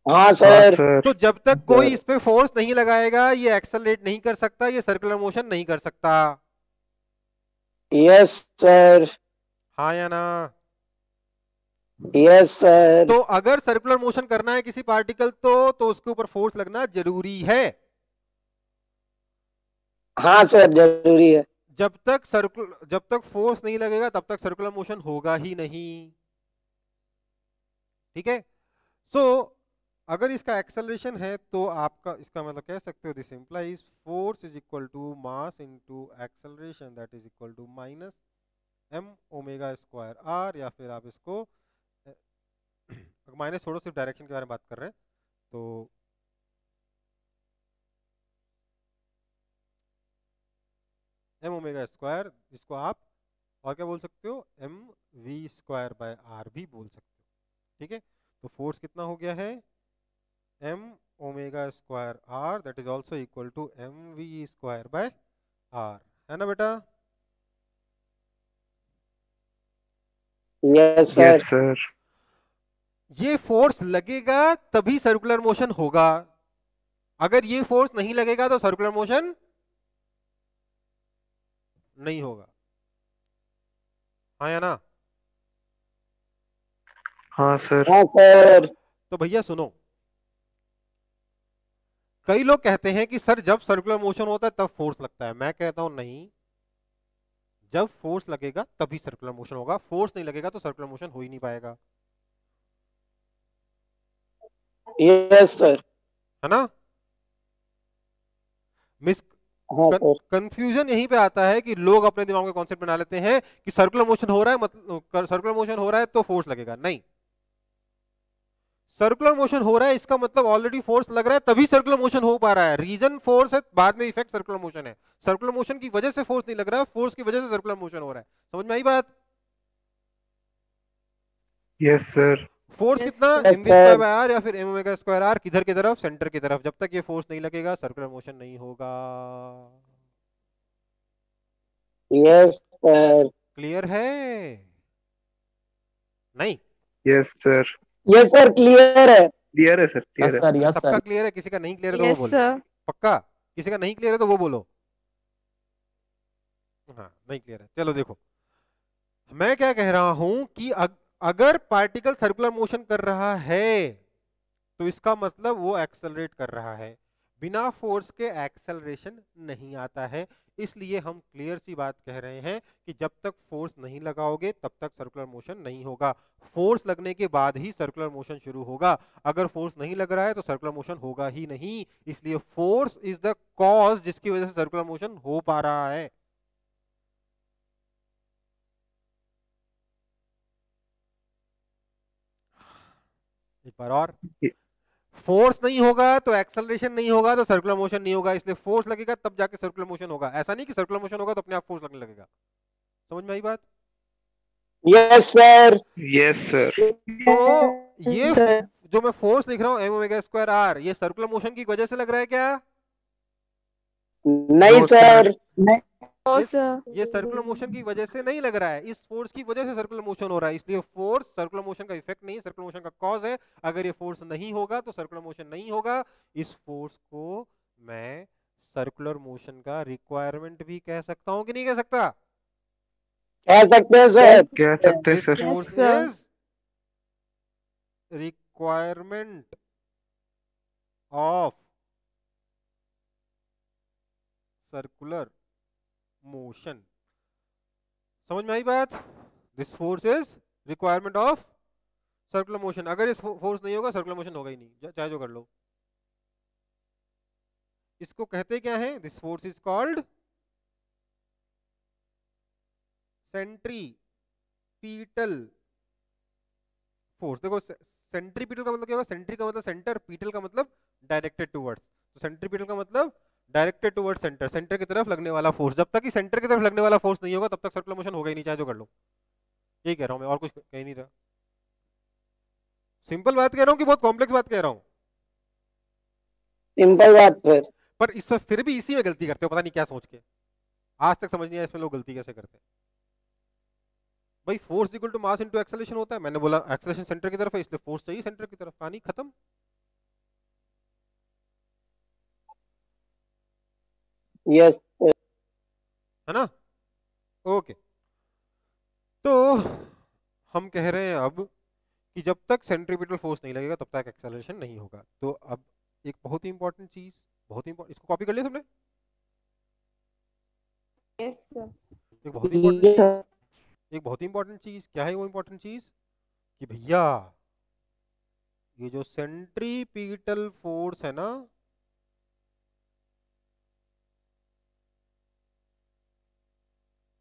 हाँ हाँ सर। सर। तो जब तक कोई इस पे फोर्स नहीं लगाएगा ये एक्सेलरेट नहीं कर सकता, ये सर्कुलर मोशन नहीं कर सकता, यस सर। हाँ या ना? Yes sir. तो अगर सर्कुलर मोशन करना है किसी पार्टिकल तो उसके ऊपर फोर्स लगना जरूरी है। हाँ सर जरूरी है। जब तक फोर्स नहीं लगेगा तब तक सर्कुलर मोशन होगा ही नहीं, ठीक है? सो अगर इसका एक्सेलरेशन है तो आपका इसका मतलब कह सकते हो this implies force is equal to mass into acceleration that is equal to minus m omega square r, या फिर आप इसको माइनस छोड़ो, सिर्फ डायरेक्शन के बारे में बात कर रहे हैं तो m ओमेगा स्क्वायर, जिसको आप और क्या बोल सकते हो, m v square by r भी बोल सकते हो, ठीक है? तो फोर्स कितना हो गया है? m omega square r that is also equal to m v square by r, है ना बेटा? Yes sir. Yes sir. ये फोर्स लगेगा तभी सर्कुलर मोशन होगा, अगर ये फोर्स नहीं लगेगा तो सर्कुलर मोशन नहीं होगा, हाँ या ना? हाँ सर। हाँ सर। तो भैया सुनो, कई लोग कहते हैं कि सर जब सर्कुलर मोशन होता है तब फोर्स लगता है। मैं कहता हूं नहीं, जब फोर्स लगेगा तभी सर्कुलर मोशन होगा, फोर्स नहीं लगेगा तो सर्कुलर मोशन हो ही नहीं पाएगा, यस सर। है ना? मिस हाँ सर। कंफ्यूजन यहीं पे आता है कि लोग अपने दिमाग में कॉन्सेप्ट बना लेते हैं कि सर्कुलर मोशन हो रहा है मतलब सर्कुलर मोशन हो रहा है तो फोर्स लगेगा। नहीं, सर्कुलर मोशन हो रहा है इसका मतलब ऑलरेडी फोर्स लग रहा है तभी सर्कुलर मोशन हो पा रहा है। रीजन फोर्स है, बाद में इफेक्ट सर्कुलर मोशन है। सर्कुलर मोशन की वजह से फोर्स नहीं लग रहा है, फोर्स की वजह से सर्कुलर मोशन हो रहा है। समझ में आई बात? Yes sir. फोर्स Yes, कितना? sir. mv square by r या फिर m ओमेगा स्क्वायर r, किधर की तरफ? सेंटर की तरफ। जब तक ये फोर्स नहीं लगेगा सर्कुलर मोशन नहीं होगा। Yes sir. क्लियर है? नहीं? Yes sir. Yes sir clear है। क्लियर है सर, क्लियर है। सर यस सबका सर। क्लियर है? किसी का नहीं क्लियर है तो वो yes बोलो। sir. पक्का? किसी का नहीं क्लियर है तो वो बोलो। हाँ नहीं क्लियर है, चलो देखो मैं क्या कह रहा हूं कि अगर पार्टिकल सर्कुलर मोशन कर रहा है तो इसका मतलब वो एक्सेलरेट कर रहा है। बिना फोर्स के एक्सेलरेशन नहीं आता है, इसलिए हम क्लियर सी बात कह रहे हैं कि जब तक फोर्स नहीं लगाओगे तब तक सर्कुलर मोशन नहीं होगा। फोर्स लगने के बाद ही सर्कुलर मोशन शुरू होगा। अगर फोर्स नहीं लग रहा है तो सर्कुलर मोशन होगा ही नहीं, इसलिए फोर्स इज द कॉज जिसकी वजह से सर्कुलर मोशन हो पा रहा है। एक बार और, फोर्स नहीं होगा तो एक्सेलरेशन नहीं होगा तो सर्कुलर मोशन नहीं होगा, इसलिए फोर्स लगेगा तब जाके सर्कुलर मोशन होगा। ऐसा नहीं कि सर्कुलर मोशन होगा तो अपने आप फोर्स लगने लगेगा। समझ में आई बात? Yes sir. Yes sir. तो ये जो मैं फोर्स लिख रहा हूं m ओमेगा स्क्वायर r, ये सर्कुलर मोशन की वजह से लग रहा है क्या? नहीं No, सर। No ये sir. ये सर्कुलर मोशन की वजह से नहीं लग रहा है, इस फोर्स की वजह से सर्कुलर मोशन हो रहा है। इसलिए फोर्स सर्कुलर मोशन का इफेक्ट नहीं, सर्कुलर मोशन का कॉज है। अगर ये फोर्स नहीं होगा तो सर्कुलर मोशन नहीं होगा। इस फोर्स को मैं सर्कुलर मोशन का रिक्वायरमेंट भी कह सकता हूं कि नहीं कह सकता? कह सकते हैं सर। कह सकते हैं this sir. Force sir. Is requirement of circular motion. समझ में आई बात? This force is requirement of circular motion. अगर इस फोर्स नहीं होगा सर्कुलर मोशन होगा ही नहीं, चाहे जो कर लो। इसको कहते क्या है? This force is called centripetal force. देखो सेंट्रीपीटल का मतलब क्या होगा? सेंट्री का मतलब सेंटर, पीटल का मतलब डायरेक्टेड टुवर्ड्स। तो सेंट्रीपीटल का मतलब डायरेक्टेड टुवर्ड्स सेंटर, सेंटर की तरफ लगने वाला फोर्स। जब तक कि सेंटर की तरफ लगने वाला फोर्स नहीं होगा तब तक सर्कुलर मोशन होगा ही नहीं, चाहे जो कर लो। यही कह रहा हूं मैं, और कुछ कह नहीं रहा। सिंपल बात कह रहा हूं कि बहुत कॉम्प्लेक्स बात कह रहा हूं? सिंपल बात सर। पर इस फिर भी इसी में गलती करते हो, पता नहीं क्या सोच के। आज तक समझ नहीं आया इसमें लोग गलती कैसे करते हैं। भाई force equal to mass into acceleration होता है। मैंने बोला एक्सेलरेशन सेंटर की तरफ है, इसलिए फोर्स चाहिए सेंटर की तरफ। कहानी खत्म। यस है ना? ओके, तो हम कह रहे हैं अब कि जब तक सेंट्रीपिटल फोर्स नहीं लगेगा तब तक एक्सेलरेशन नहीं होगा। तो अब एक बहुत ही इंपॉर्टेंट चीज, बहुत ही इंपॉर्टेंट, इसको कॉपी कर लिया तुमने? Yes sir. एक बहुत इंपॉर्टेंट चीज, एक बहुत इंपॉर्टेंट चीज क्या है? वो इंपॉर्टेंट चीज कि भैया ये जो सेंट्रीपिटल फोर्स है ना,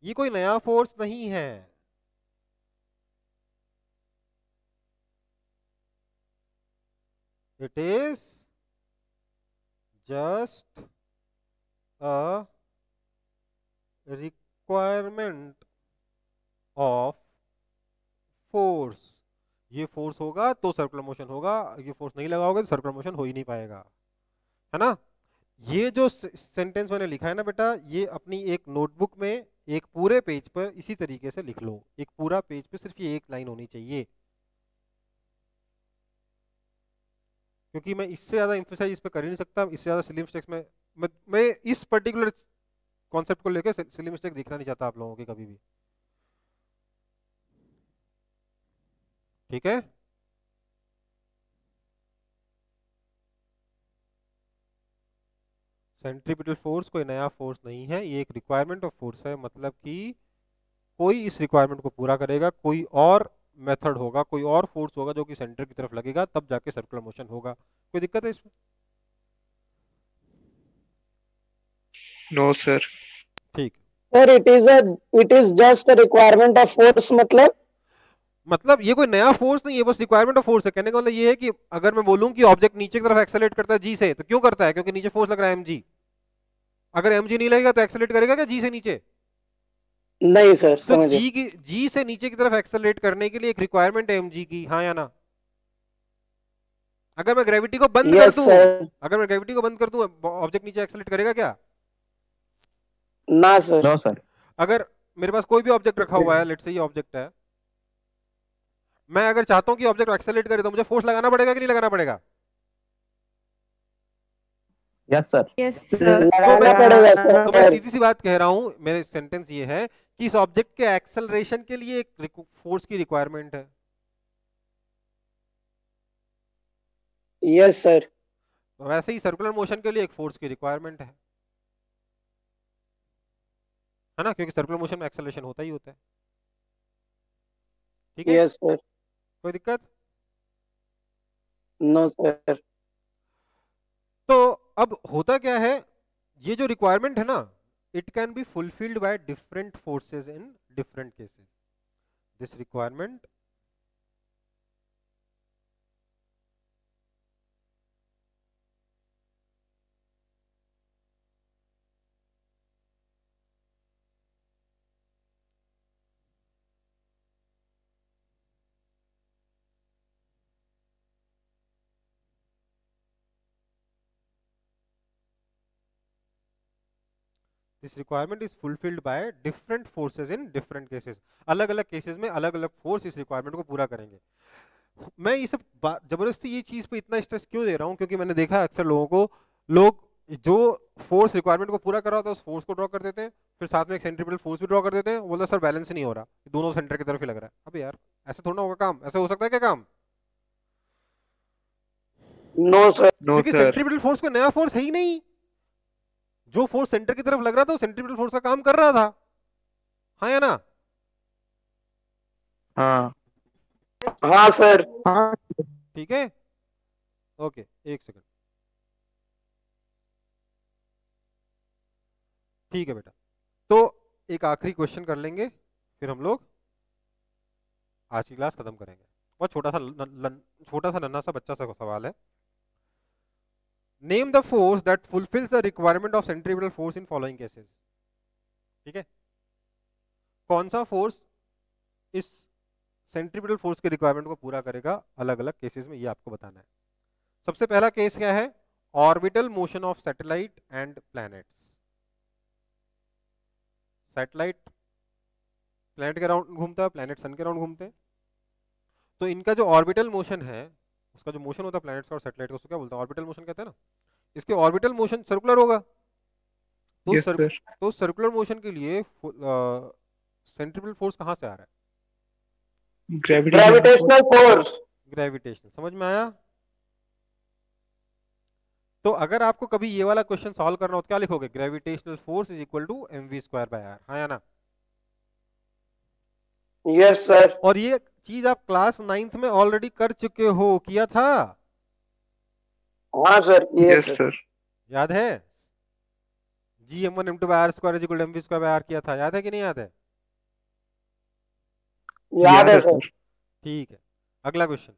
ये कोई नया फोर्स नहीं है। It is just a requirement of force. ये फोर्स होगा तो सर्कुलर मोशन होगा, ये फोर्स नहीं लगाओगे तो सर्कुलर मोशन हो ही नहीं पाएगा, है ना? ये जो सेंटेंस मैंने लिखा है ना बेटा, ये अपनी एक नोटबुक में एक पूरे पेज पर इसी तरीके से लिख लो। एक पूरा पेज पे सिर्फ ये एक लाइन होनी चाहिए, क्योंकि मैं इससे ज्यादा एम्फसाइज इस पे कर ही नहीं सकता। इससे ज्यादा सिली मिस्टेक्स में मैं इस पर्टिकुलर कॉन्सेप्ट को लेकर सिली मिस्टेक दिखना नहीं चाहता आप लोगों के कभी भी। ठीक है? सेंट्रीपिटल फोर्स कोई नया फोर्स नहीं है, ये एक रिक्वायरमेंट ऑफ फोर्स है। मतलब कि कोई इस रिक्वायरमेंट को पूरा करेगा, कोई और मेथड होगा, कोई और फोर्स होगा जो कि सेंटर की तरफ लगेगा, तब जाके सर्कुलर मोशन होगा। कोई दिक्कत है इसमें? No sir. ठीक। Sir it is just a requirement of force. मतलब ये कोई नया फोर्स नहीं है, बस रिक्वायरमेंट ऑफ फोर्स है। कहने का मतलब ये है कि अगर मैं बोलूं कि ऑब्जेक्ट नीचे की तरफ एक्सेलरेट करता है जी से, तो क्यों करता है? क्योंकि नीचे फोर्स लग रहा है mg। अगर mg नहीं लगेगा तो एक्सेलरेट करेगा क्या जी से नीचे? नहीं सर, तो समझे। जी से नीचे की तरफ एक्सेलरेट करने के लिए एक रिक्वायरमेंट है mg की, हाँ या ना? अगर मैं ग्रेविटी को बंद कर यस दूं, सर। अगर मैं ग्रेविटी को बंद कर दूं, ऑब्जेक्ट नीचे एक्सेलरेट करेगा क्या? ना सर। No sir. अगर मेरे पास कोई भी ऑब्जेक्ट रखा हुआ है, लेट्स से ये ऑब्जेक्ट है, मैं अगर चाहता हूं कि ऑब्जेक्ट एक्सेलरेट करे तो मुझे फोर्स लगाना पड़ेगा कि नहीं लगाना पड़ेगा? Yes sir. Yes sir. लगाना पड़ेगा तो मैं सर। सीधी सी बात कह रहा हूं, मेरे सेंटेंस ये है कि इस ऑब्जेक्ट के एक्सेलरेशन के लिए एक फोर्स की रिक्वायरमेंट है। Yes sir. तो वैसे ही सर्कुलर मोशन के लिए एक फोर्स की रिक्वायरमेंट है ना? क्योंकि सर्कुलर मोशन में एक्सेलरेशन होता ही होता है। ठीक है? Yes sir. कोई दिक्कत? No sir. तो अब होता क्या है, ये जो रिक्वायरमेंट है ना, it can be fulfilled by different forces in different cases. This requirement this requirement is fulfilled by different forces in different cases. अलग अलग केसेस में अलग अलग फोर्स इस रिक्वायरमेंट को पूरा करेंगे। मैं ये सब जबरदस्ती ये चीज पे इतना स्ट्रेस क्यों दे रहा हूँ? क्योंकि मैंने देखा है अक्सर लोगों को, लोग जो फोर्स रिक्वायरमेंट को पूरा कर रहा होता है उस फोर्स को ड्रॉ कर देते हैं, फिर साथ में एक सेंट्रीपिटल फोर्स भी ड्रॉ कर देते हैं, बोलते हैं सर बैलेंस नहीं हो रहा, दोनों सेंटर की तरफ ही लग रहा है। अबे यार ऐसे थोड़ा होगा काम, ऐसे हो सकता है क्या काम? No sir. नो क्योंकि सर। सेंट्रीपिटल फोर्स कोई नया फोर्स है ही नहीं। जो फोर्स सेंटर की तरफ लग रहा था वो सेंट्रीपिटल फोर्स का काम कर रहा था, हाँ या ना? हाँ हाँ सर। हाँ ठीक है, ओके, एक सेकंड। ठीक है बेटा, तो एक आखिरी क्वेश्चन कर लेंगे, फिर हम लोग आज की क्लास खत्म करेंगे। बहुत छोटा सा नन्हा सा बच्चा सा सवाल है। Name the force that fulfils the requirement of centripetal force in following cases. ठीक है, कौन सा फोर्स इस सेंट्रीपिटल फोर्स के रिक्वायरमेंट को पूरा करेगा अलग अलग केसेस में, ये आपको बताना है। सबसे पहला केस क्या है? Orbital motion of satellite and planets. Satellite planet के अराउंड घूमता है, प्लैनेट सन के अराउंड घूमते हैं, तो इनका जो ऑर्बिटल मोशन है, उसका जो मोशन होता है प्लैनेट्स का और सैटेलाइट का, उसको क्या बोलते हैं? ऑर्बिटल मोशन कहते हैं ना। इसके ऑर्बिटल मोशन सर्कुलर होगा, तो यस सर। तो सर्कुलर मोशन के लिए सेंट्रीपिटल फोर्स कहां से आ रहा है? Gravitational force. ग्रेविटेशन। समझ में आया? तो अगर आपको कभी ये वाला क्वेश्चन सॉल्व करना हो तो क्या लिखोगे? Gravitational force is equal to mv²/r। हाँ या ना? Yes sir. और ये चीज आप क्लास 9th में ऑलरेडी कर चुके हो, किया था, हाँ सर। Yes sir. याद है? gm1m2/r² is equal to mv²/r किया था, याद है कि नहीं याद है? याद है सर। ठीक है, अगला question,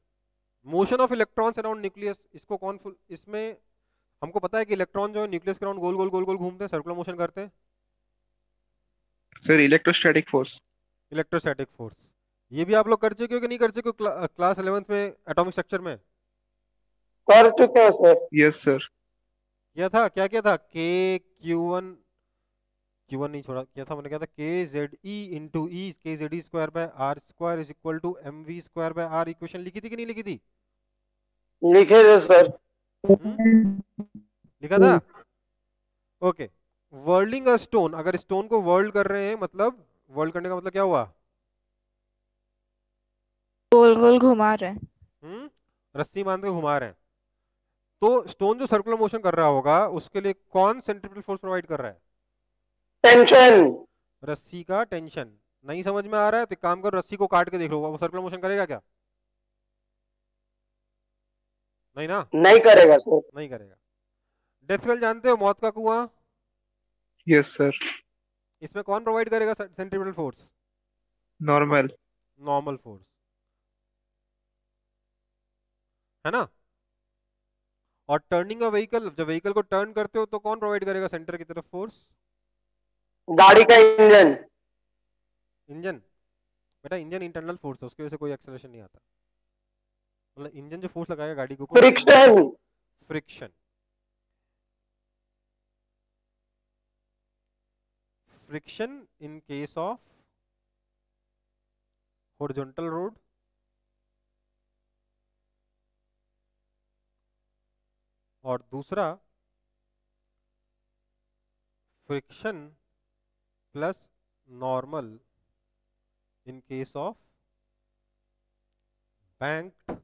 motion of electrons around nucleus. इसको कौन इसमें हमको पता है कि इलेक्ट्रॉन जो है न्यूक्लियस के अराउंड गोल गोल गोल गोल घूमते हैं, सर्कुलर मोशन करते हैं। Sir electrostatic force. Electrostatic force, ये भी आप लोग कर चुके हो कि नहीं कर चुके हो क्लास 11th में एटॉमिक स्ट्रक्चर में? कर चुके हैं सर। Yes sir. किया था, क्या किया था? Q1 नहीं छोड़ा, किया था मैंने, क्या था? KZE into e KZE²/r² is equal to mv²/r। Equation लिखी थी कि नहीं लिखी थी? लिखे थे सर। लिखा था, ओके। वर्ल्डिंग अ स्टोन, अगर स्टोन को वर्ल्ड कर रहे हैं, मतलब वर्ल्ड करने का मतलब क्या हुआ? गोल गोल घुमा रहे हैं। रस्सी बांध के घुमा रहे हैं, तो स्टोन जो सर्कुलर मोशन कर रहा होगा उसके लिए कौन सेंट्रीपिटल फोर्स प्रोवाइड कर रहा है? टेंशन। रस्सी का टेंशन। नहीं समझ में आ रहा है तो एक काम करो, रस्सी को काट के देख लो, वो सर्कुलर मोशन करेगा क्या? नहीं ना? नहीं करेगा सर। नहीं करेगा। डेथ वेल जानते हो, मौत का कुआं? Yes sir. इसमें कौन प्रोवाइड करेगा centripetal force? Normal. Normal force, है ना? और टर्निंग अ व्हीकल, जब व्हीकल को टर्न करते हो तो कौन प्रोवाइड करेगा सेंटर की तरफ फोर्स? गाड़ी का इंजन। इंजन। बेटा इंजन इंटरनल फोर्स है, उसकी वजह से कोई एक्सेलरेशन नहीं आता। मतलब इंजन जो फोर्स लगाएगा गाड़ी को, friction. Friction. Friction in case of horizontal road, और दूसरा friction plus normal in case of banked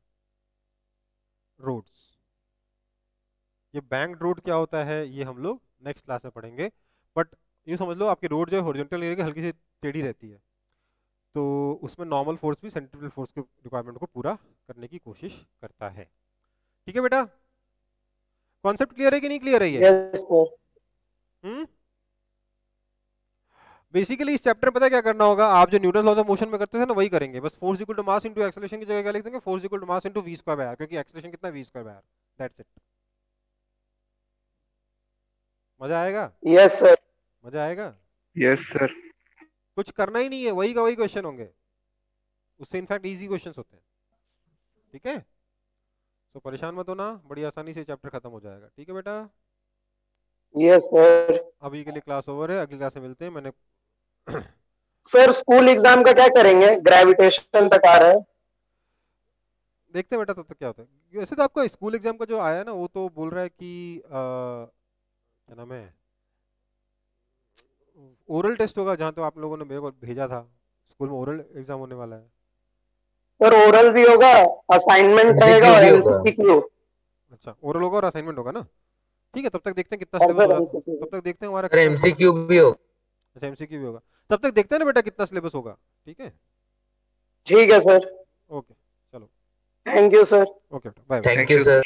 roads. ये बैंक्ड रोड क्या होता है ये हम लोग नेक्स्ट क्लास में पढ़ेंगे, बट ये समझ लो आपकी रोड जो है हॉरिजॉन्टल एरिया की हल्की सी टेढ़ी रहती है, तो उसमें नॉर्मल फोर्स भी सेंट्रीपिटल फोर्स के रिक्वायरमेंट को पूरा करने की कोशिश करता है। ठीक है बेटा, कॉन्सेप्ट क्लियर है कि नहीं क्लियर है ये? Yes sir. बेसिकली इस चैप्टर में पता है क्या करना होगा? आप जो न्यूटन लॉज ऑफ मोशन में करते थे ना वही करेंगे, बस force equal to mass into acceleration की जगह क्या लिख देंगे? Force equal to mass into v²/r, क्योंकि एक्सेलरेशन कितना? v²/r। That's it. मजा आएगा? Yes sir. मजा आएगा? Yes sir. कुछ करना ही नहीं है, वही का वही क्वेश्चन होंगे, उससे इनफैक्ट इजी क्वेश्चंस होते हैं। ठीक है, तो परेशान मत होना, बड़ी आसानी से चैप्टर खत्म हो जाएगा। ठीक है बेटा, यस सर। अभी के लिए क्लास ओवर है, अगली क्लास में मिलते हैं। मैंने सर स्कूल एग्जाम का क्या करेंगे? ग्रेविटेशन तक आ रहा है। देखते हैं बेटा तब तक क्या होता है। वैसे तो आपका स्कूल एग्जाम का जो आया है ना, वो तो बोल रहा है कि क्या नाम है, ओरल टेस्ट होगा, जहाँ तो आप लोगों ने मेरे को भेजा था, स्कूल में ओरल एग्जाम होने वाला है। सर ओरल भी होगा, असाइनमेंट रहेगा और एमसीक्यू। अच्छा, ओरल होगा और असाइनमेंट होगा ना? ठीक है, तब तक देखते हैं कितना सिलेबस होगा, तब तक देखते हैं हमारा एमसीक्यू भी होगा। अच्छा एमसीक्यू भी होगा, तब तक देखते हैं ना बेटा कितना सिलेबस होगा। ठीक है, ठीक है सर, ओके चलो, थैंक यू सर। ओके बेटा, bye bye. Thank you, sir.